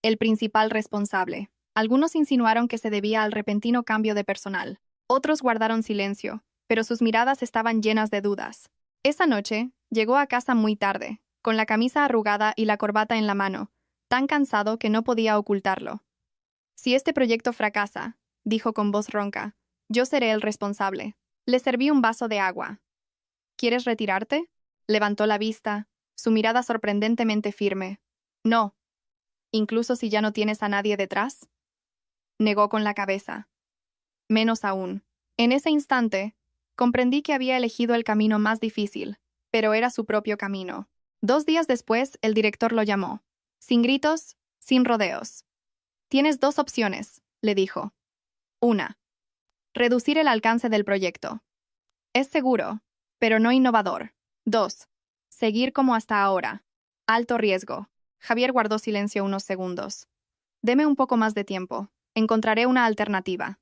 el principal responsable. Algunos insinuaron que se debía al repentino cambio de personal. Otros guardaron silencio, pero sus miradas estaban llenas de dudas. Esa noche, llegó a casa muy tarde, con la camisa arrugada y la corbata en la mano, tan cansado que no podía ocultarlo. Si este proyecto fracasa, dijo con voz ronca, yo seré el responsable. Le serví un vaso de agua. ¿Quieres retirarte? Levantó la vista, su mirada sorprendentemente firme. No. ¿Incluso si ya no tienes a nadie detrás? Negó con la cabeza. Menos aún. En ese instante, comprendí que había elegido el camino más difícil, pero era su propio camino. 2 días después, el director lo llamó. Sin gritos, sin rodeos. Tienes 2 opciones, le dijo. 1. Reducir el alcance del proyecto. Es seguro, pero no innovador. 2. Seguir como hasta ahora. Alto riesgo. Javier guardó silencio unos segundos. Deme un poco más de tiempo. Encontraré una alternativa.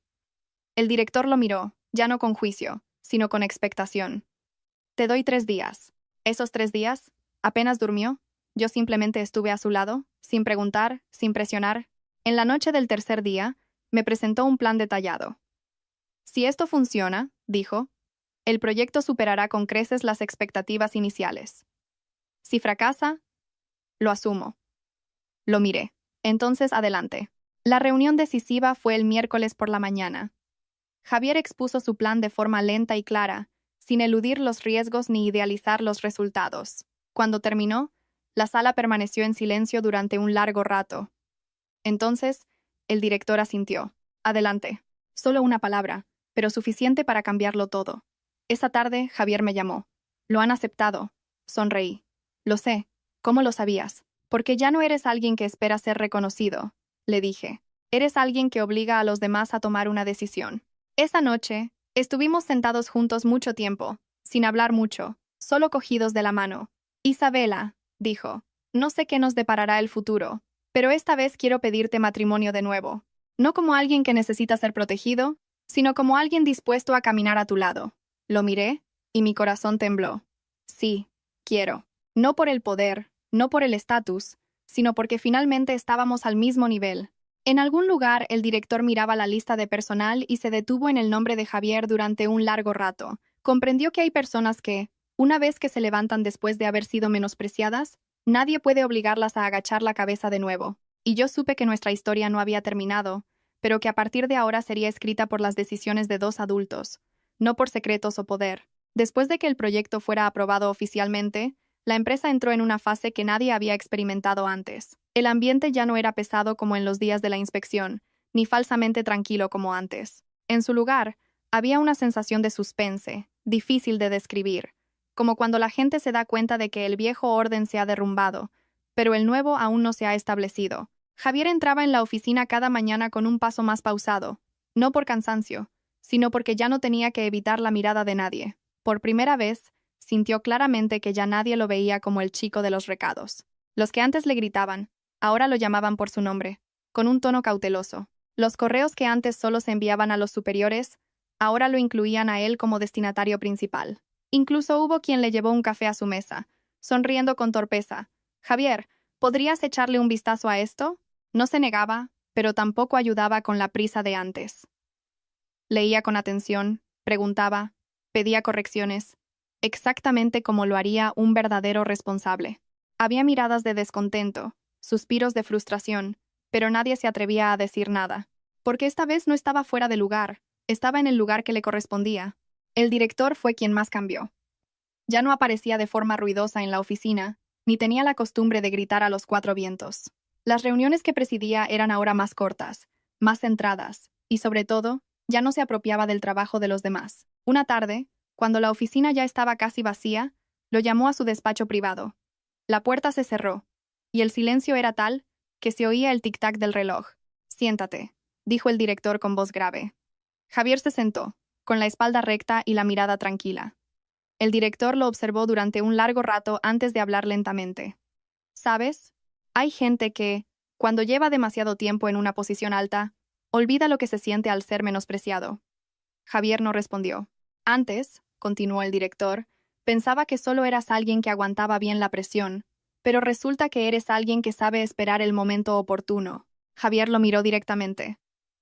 El director lo miró, ya no con juicio, sino con expectación. Te doy 3 días. Esos 3 días, apenas durmió. Yo simplemente estuve a su lado, sin preguntar, sin presionar. En la noche del tercer día, me presentó un plan detallado. Si esto funciona, dijo, el proyecto superará con creces las expectativas iniciales. Si fracasa, lo asumo. Lo miré. Entonces adelante. La reunión decisiva fue el miércoles por la mañana. Javier expuso su plan de forma lenta y clara, sin eludir los riesgos ni idealizar los resultados. Cuando terminó, la sala permaneció en silencio durante un largo rato. Entonces, el director asintió. Adelante. Solo una palabra, pero suficiente para cambiarlo todo. Esa tarde, Javier me llamó. Lo han aceptado. Sonreí. Lo sé. ¿Cómo lo sabías? Porque ya no eres alguien que espera ser reconocido, le dije. Eres alguien que obliga a los demás a tomar una decisión. Esa noche, estuvimos sentados juntos mucho tiempo, sin hablar mucho, solo cogidos de la mano. Isabela, dijo, no sé qué nos deparará el futuro, pero esta vez quiero pedirte matrimonio de nuevo. No como alguien que necesita ser protegido, sino como alguien dispuesto a caminar a tu lado. Lo miré, y mi corazón tembló. Sí, quiero. No por el poder, no por el estatus, sino porque finalmente estábamos al mismo nivel. En algún lugar, el director miraba la lista de personal y se detuvo en el nombre de Javier durante un largo rato. Comprendió que hay personas que, una vez que se levantan después de haber sido menospreciadas, nadie puede obligarlas a agachar la cabeza de nuevo. Y yo supe que nuestra historia no había terminado, pero que a partir de ahora sería escrita por las decisiones de dos adultos, no por secretos o poder. Después de que el proyecto fuera aprobado oficialmente, la empresa entró en una fase que nadie había experimentado antes. El ambiente ya no era pesado como en los días de la inspección, ni falsamente tranquilo como antes. En su lugar, había una sensación de suspense, difícil de describir, como cuando la gente se da cuenta de que el viejo orden se ha derrumbado, pero el nuevo aún no se ha establecido. Javier entraba en la oficina cada mañana con un paso más pausado, no por cansancio, sino porque ya no tenía que evitar la mirada de nadie. Por primera vez, sintió claramente que ya nadie lo veía como el chico de los recados. Los que antes le gritaban, ahora lo llamaban por su nombre, con un tono cauteloso. Los correos que antes solo se enviaban a los superiores, ahora lo incluían a él como destinatario principal. Incluso hubo quien le llevó un café a su mesa, sonriendo con torpeza. «Javier, ¿podrías echarle un vistazo a esto?» No se negaba, pero tampoco ayudaba con la prisa de antes. Leía con atención, preguntaba, pedía correcciones, exactamente como lo haría un verdadero responsable. Había miradas de descontento, suspiros de frustración, pero nadie se atrevía a decir nada. Porque esta vez no estaba fuera de lugar, estaba en el lugar que le correspondía. El director fue quien más cambió. Ya no aparecía de forma ruidosa en la oficina, ni tenía la costumbre de gritar a los cuatro vientos. Las reuniones que presidía eran ahora más cortas, más centradas, y sobre todo, ya no se apropiaba del trabajo de los demás. Una tarde, cuando la oficina ya estaba casi vacía, lo llamó a su despacho privado. La puerta se cerró, y el silencio era tal que se oía el tic-tac del reloj. «Siéntate», dijo el director con voz grave. Javier se sentó, con la espalda recta y la mirada tranquila. El director lo observó durante un largo rato antes de hablar lentamente. «¿Sabes? Hay gente que, cuando lleva demasiado tiempo en una posición alta, olvida lo que se siente al ser menospreciado». Javier no respondió. «Antes», continuó el director, «pensaba que solo eras alguien que aguantaba bien la presión, pero resulta que eres alguien que sabe esperar el momento oportuno». Javier lo miró directamente.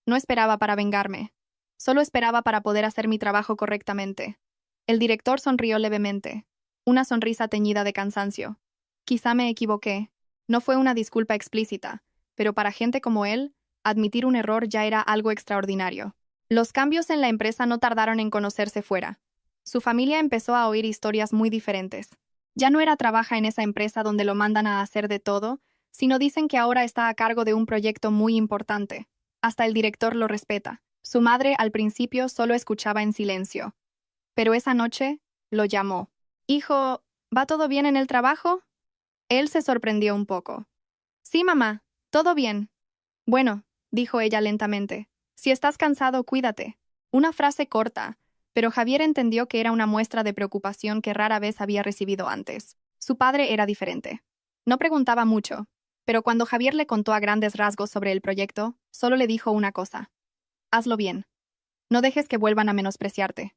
«No esperaba para vengarme. Solo esperaba para poder hacer mi trabajo correctamente». El director sonrió levemente, una sonrisa teñida de cansancio. «Quizá me equivoqué. No fue una disculpa explícita, pero para gente como él, admitir un error ya era algo extraordinario». Los cambios en la empresa no tardaron en conocerse fuera. Su familia empezó a oír historias muy diferentes. Ya no trabaja en esa empresa donde lo mandan a hacer de todo, sino dicen que ahora está a cargo de un proyecto muy importante. Hasta el director lo respeta. Su madre al principio solo escuchaba en silencio. Pero esa noche, lo llamó. «Hijo, ¿va todo bien en el trabajo?» Él se sorprendió un poco. «Sí, mamá, todo bien». «Bueno», dijo ella lentamente, «si estás cansado, cuídate». Una frase corta, pero Javier entendió que era una muestra de preocupación que rara vez había recibido antes. Su padre era diferente. No preguntaba mucho, pero cuando Javier le contó a grandes rasgos sobre el proyecto, solo le dijo una cosa: «Hazlo bien. No dejes que vuelvan a menospreciarte».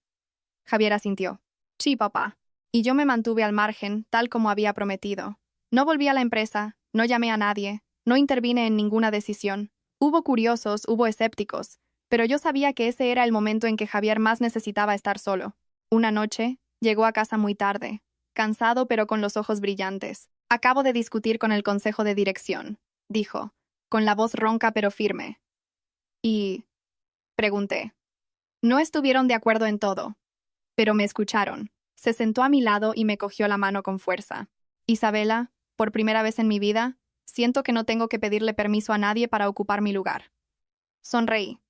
Javier asintió. «Sí, papá». Y yo me mantuve al margen, tal como había prometido. No volví a la empresa, no llamé a nadie, no intervine en ninguna decisión. Hubo curiosos, hubo escépticos, pero yo sabía que ese era el momento en que Javier más necesitaba estar solo. Una noche, llegó a casa muy tarde, cansado pero con los ojos brillantes. «Acabo de discutir con el consejo de dirección», dijo, con la voz ronca pero firme. «Y...?» pregunté. «No estuvieron de acuerdo en todo, pero me escucharon». Se sentó a mi lado y me cogió la mano con fuerza. «Isabela, por primera vez en mi vida, siento que no tengo que pedirle permiso a nadie para ocupar mi lugar». Sonreí.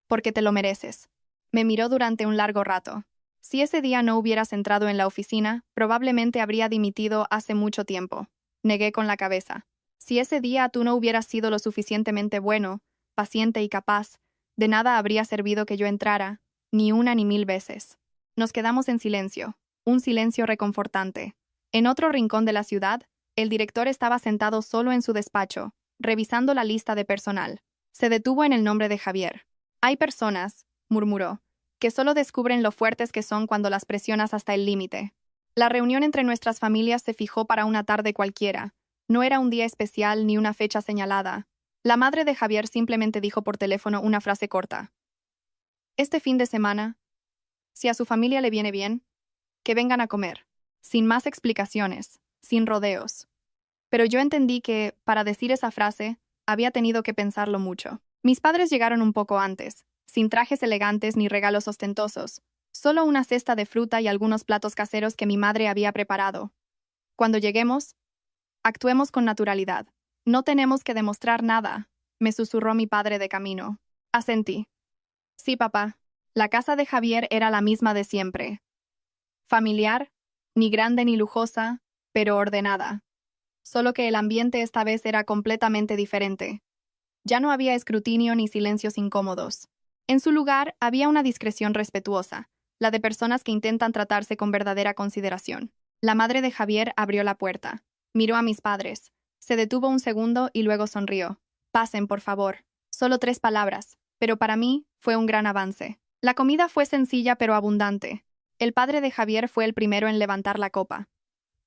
«Porque te lo mereces». Me miró durante un largo rato. Si ese día no hubieras entrado en la oficina, probablemente habría dimitido hace mucho tiempo. Negué con la cabeza. Si ese día tú no hubieras sido lo suficientemente bueno, paciente y capaz, de nada habría servido que yo entrara, ni una ni mil veces. Nos quedamos en silencio, un silencio reconfortante. En otro rincón de la ciudad, el director estaba sentado solo en su despacho, revisando la lista de personal. Se detuvo en el nombre de Javier. «Hay personas», murmuró, «que solo descubren lo fuertes que son cuando las presionas hasta el límite». La reunión entre nuestras familias se fijó para una tarde cualquiera, No era un día especial ni una fecha señalada. La madre de Javier simplemente dijo por teléfono una frase corta. Este fin de semana, si a su familia le viene bien, que vengan a comer. Sin más explicaciones, sin rodeos. Pero yo entendí que, para decir esa frase, había tenido que pensarlo mucho. Mis padres llegaron un poco antes, sin trajes elegantes ni regalos ostentosos, solo una cesta de fruta y algunos platos caseros que mi madre había preparado. Cuando lleguemos, actuemos con naturalidad. No tenemos que demostrar nada, me susurró mi padre de camino. Asentí. Sí, papá. La casa de Javier era la misma de siempre. Familiar, ni grande ni lujosa, pero ordenada. Solo que el ambiente esta vez era completamente diferente. Ya no había escrutinio ni silencios incómodos. En su lugar había una discreción respetuosa, la de personas que intentan tratarse con verdadera consideración. La madre de Javier abrió la puerta. Miró a mis padres. Se detuvo un segundo y luego sonrió. Pasen, por favor. Solo 3 palabras, pero para mí fue un gran avance. La comida fue sencilla pero abundante. El padre de Javier fue el primero en levantar la copa.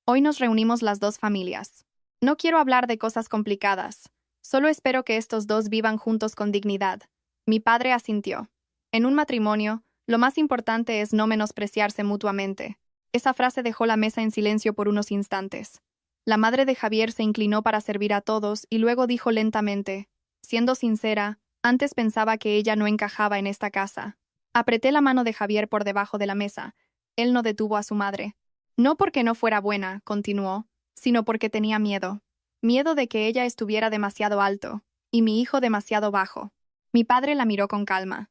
Hoy nos reunimos las 2 familias. No quiero hablar de cosas complicadas. Solo espero que estos 2 vivan juntos con dignidad. Mi padre asintió. En un matrimonio, lo más importante es no menospreciarse mutuamente. Esa frase dejó la mesa en silencio por unos instantes. La madre de Javier se inclinó para servir a todos y luego dijo lentamente, siendo sincera, antes pensaba que ella no encajaba en esta casa. Apreté la mano de Javier por debajo de la mesa. Él no detuvo a su madre. No porque no fuera buena, continuó, sino porque tenía miedo. Miedo de que ella estuviera demasiado alto, y mi hijo demasiado bajo. Mi padre la miró con calma.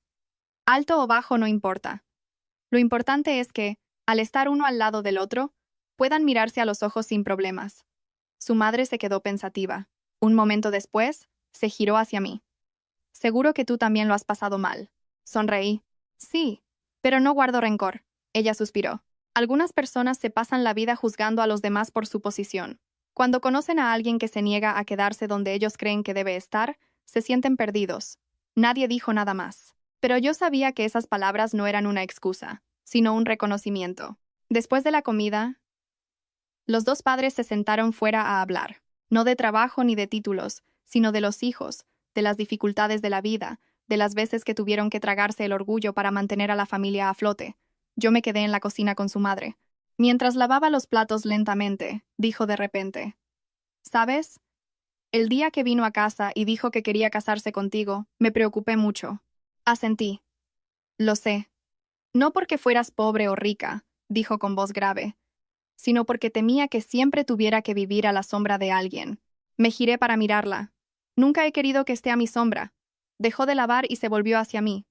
Alto o bajo no importa. Lo importante es que, al estar uno al lado del otro, puedan mirarse a los ojos sin problemas. Su madre se quedó pensativa. Un momento después, se giró hacia mí. Seguro que tú también lo has pasado mal. Sonreí. Sí, pero no guardo rencor. Ella suspiró. Algunas personas se pasan la vida juzgando a los demás por su posición. Cuando conocen a alguien que se niega a quedarse donde ellos creen que debe estar, se sienten perdidos. Nadie dijo nada más. Pero yo sabía que esas palabras no eran una excusa, sino un reconocimiento. Después de la comida, los 2 padres se sentaron fuera a hablar. No de trabajo ni de títulos, sino de los hijos, de las dificultades de la vida, de las veces que tuvieron que tragarse el orgullo para mantener a la familia a flote. Yo me quedé en la cocina con su madre. Mientras lavaba los platos lentamente, dijo de repente, ¿sabes? El día que vino a casa y dijo que quería casarse contigo, me preocupé mucho. Asentí. Lo sé. No porque fueras pobre o rica, dijo con voz grave, sino porque temía que siempre tuviera que vivir a la sombra de alguien. Me giré para mirarla. Nunca he querido que esté a mi sombra. Dejó de lavar y se volvió hacia mí.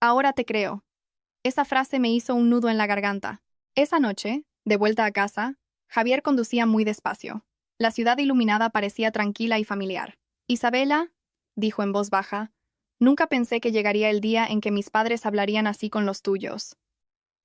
Ahora te creo. Esa frase me hizo un nudo en la garganta. Esa noche, de vuelta a casa, Javier conducía muy despacio. La ciudad iluminada parecía tranquila y familiar. Isabela, dijo en voz baja, nunca pensé que llegaría el día en que mis padres hablarían así con los tuyos.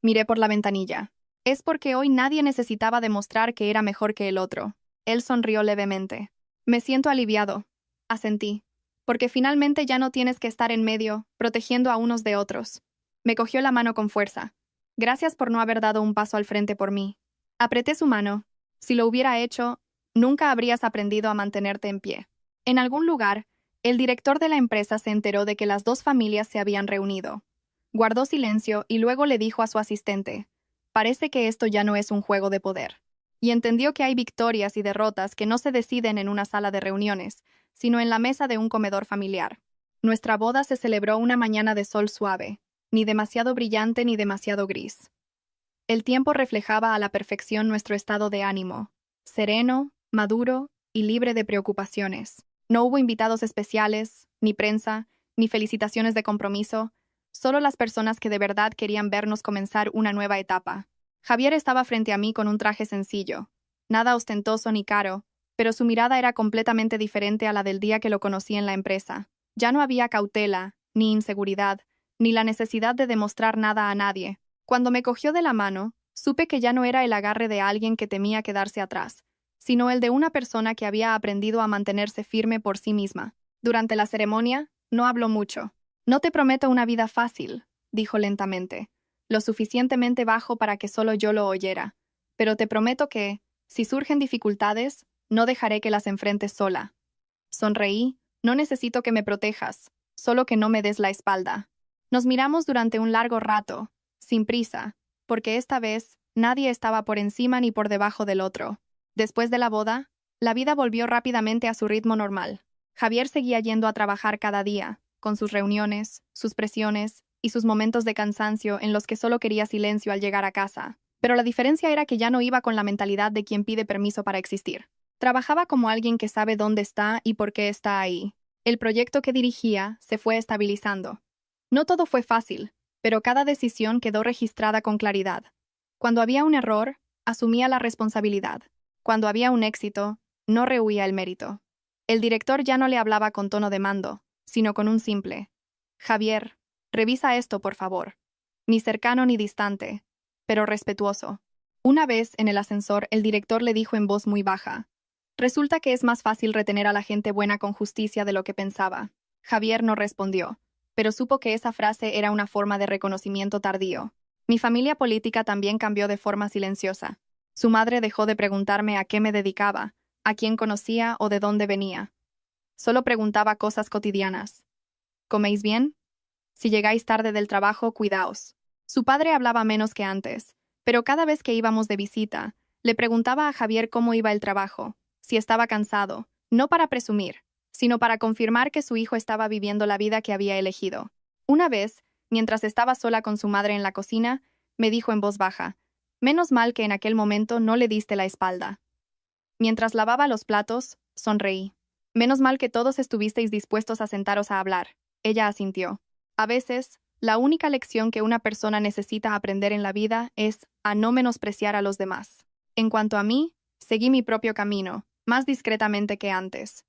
Miré por la ventanilla. Es porque hoy nadie necesitaba demostrar que era mejor que el otro. Él sonrió levemente. Me siento aliviado, asentí, porque finalmente ya no tienes que estar en medio, protegiendo a unos de otros. Me cogió la mano con fuerza. Gracias por no haber dado un paso al frente por mí. Apreté su mano. Si lo hubiera hecho, nunca habrías aprendido a mantenerte en pie. En algún lugar, el director de la empresa se enteró de que las 2 familias se habían reunido. Guardó silencio y luego le dijo a su asistente, parece que esto ya no es un juego de poder. Y entendió que hay victorias y derrotas que no se deciden en una sala de reuniones, sino en la mesa de un comedor familiar. Nuestra boda se celebró una mañana de sol suave, ni demasiado brillante ni demasiado gris. El tiempo reflejaba a la perfección nuestro estado de ánimo, sereno, maduro y libre de preocupaciones. No hubo invitados especiales, ni prensa, ni felicitaciones de compromiso, solo las personas que de verdad querían vernos comenzar una nueva etapa. Javier estaba frente a mí con un traje sencillo, nada ostentoso ni caro, pero su mirada era completamente diferente a la del día que lo conocí en la empresa. Ya no había cautela, ni inseguridad, ni la necesidad de demostrar nada a nadie. Cuando me cogió de la mano, supe que ya no era el agarre de alguien que temía quedarse atrás, sino el de una persona que había aprendido a mantenerse firme por sí misma. Durante la ceremonia, no habló mucho. No te prometo una vida fácil, dijo lentamente, lo suficientemente bajo para que solo yo lo oyera, pero te prometo que, si surgen dificultades, No dejaré que las enfrentes sola. Sonreí. No necesito que me protejas, solo que no me des la espalda. Nos miramos durante un largo rato, sin prisa, porque esta vez nadie estaba por encima ni por debajo del otro. Después de la boda, la vida volvió rápidamente a su ritmo normal. Javier seguía yendo a trabajar cada día, con sus reuniones, sus presiones y sus momentos de cansancio en los que solo quería silencio al llegar a casa. Pero la diferencia era que ya no iba con la mentalidad de quien pide permiso para existir. Trabajaba como alguien que sabe dónde está y por qué está ahí. El proyecto que dirigía se fue estabilizando. No todo fue fácil, pero cada decisión quedó registrada con claridad. Cuando había un error, asumía la responsabilidad. Cuando había un éxito, no rehuía el mérito. El director ya no le hablaba con tono de mando, sino con un simple: Javier, revisa esto, por favor. Ni cercano ni distante, pero respetuoso. Una vez, en el ascensor, el director le dijo en voz muy baja: resulta que es más fácil retener a la gente buena con justicia de lo que pensaba. Javier no respondió, pero supo que esa frase era una forma de reconocimiento tardío. Mi familia política también cambió de forma silenciosa. Su madre dejó de preguntarme a qué me dedicaba, a quién conocía o de dónde venía. Solo preguntaba cosas cotidianas. ¿Coméis bien? Si llegáis tarde del trabajo, cuidaos. Su padre hablaba menos que antes, pero cada vez que íbamos de visita, le preguntaba a Javier cómo iba el trabajo, si estaba cansado, no para presumir, sino para confirmar que su hijo estaba viviendo la vida que había elegido. Una vez, mientras estaba sola con su madre en la cocina, me dijo en voz baja: menos mal que en aquel momento no le diste la espalda. Mientras lavaba los platos, sonreí. Menos mal que todos estuvisteis dispuestos a sentaros a hablar. Ella asintió. A veces, la única lección que una persona necesita aprender en la vida es a no menospreciar a los demás. En cuanto a mí, seguí mi propio camino, más discretamente que antes.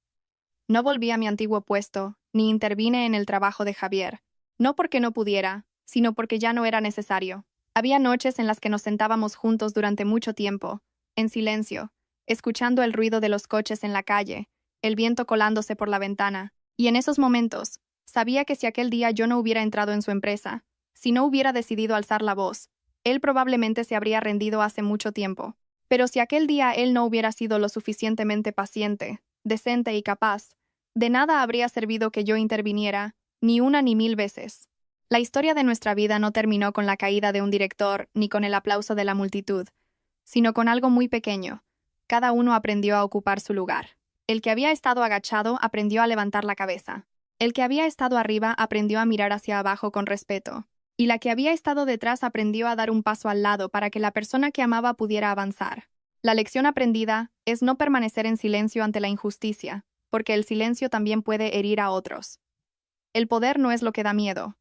No volví a mi antiguo puesto, ni intervine en el trabajo de Javier. No porque no pudiera, sino porque ya no era necesario. Había noches en las que nos sentábamos juntos durante mucho tiempo, en silencio, escuchando el ruido de los coches en la calle, el viento colándose por la ventana, y en esos momentos, sabía que si aquel día yo no hubiera entrado en su empresa, si no hubiera decidido alzar la voz, él probablemente se habría rendido hace mucho tiempo. Pero si aquel día él no hubiera sido lo suficientemente paciente, decente y capaz, de nada habría servido que yo interviniera, ni una ni mil veces. La historia de nuestra vida no terminó con la caída de un director ni con el aplauso de la multitud, sino con algo muy pequeño. Cada uno aprendió a ocupar su lugar. El que había estado agachado aprendió a levantar la cabeza. El que había estado arriba aprendió a mirar hacia abajo con respeto. Y la que había estado detrás aprendió a dar un paso al lado para que la persona que amaba pudiera avanzar. La lección aprendida es no permanecer en silencio ante la injusticia, porque el silencio también puede herir a otros. El poder no es lo que da miedo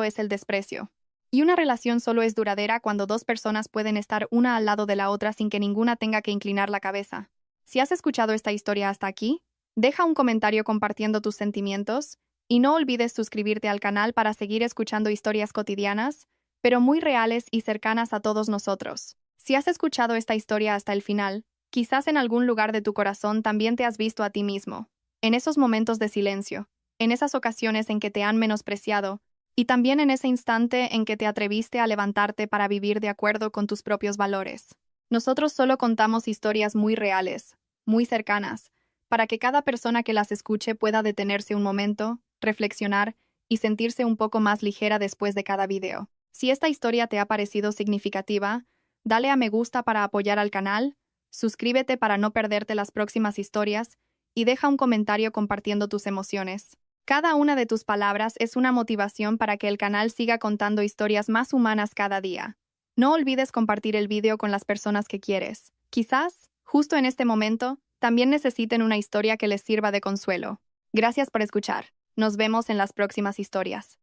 es el desprecio. Y una relación solo es duradera cuando dos personas pueden estar una al lado de la otra sin que ninguna tenga que inclinar la cabeza. Si has escuchado esta historia hasta aquí, deja un comentario compartiendo tus sentimientos, y no olvides suscribirte al canal para seguir escuchando historias cotidianas, pero muy reales y cercanas a todos nosotros. Si has escuchado esta historia hasta el final, quizás en algún lugar de tu corazón también te has visto a ti mismo. En esos momentos de silencio, en esas ocasiones en que te han menospreciado, y también en ese instante en que te atreviste a levantarte para vivir de acuerdo con tus propios valores. Nosotros solo contamos historias muy reales, muy cercanas, para que cada persona que las escuche pueda detenerse un momento, reflexionar y sentirse un poco más ligera después de cada video. Si esta historia te ha parecido significativa, dale a me gusta para apoyar al canal, suscríbete para no perderte las próximas historias y deja un comentario compartiendo tus emociones. Cada una de tus palabras es una motivación para que el canal siga contando historias más humanas cada día. No olvides compartir el video con las personas que quieres. Quizás, justo en este momento, también necesiten una historia que les sirva de consuelo. Gracias por escuchar. Nos vemos en las próximas historias.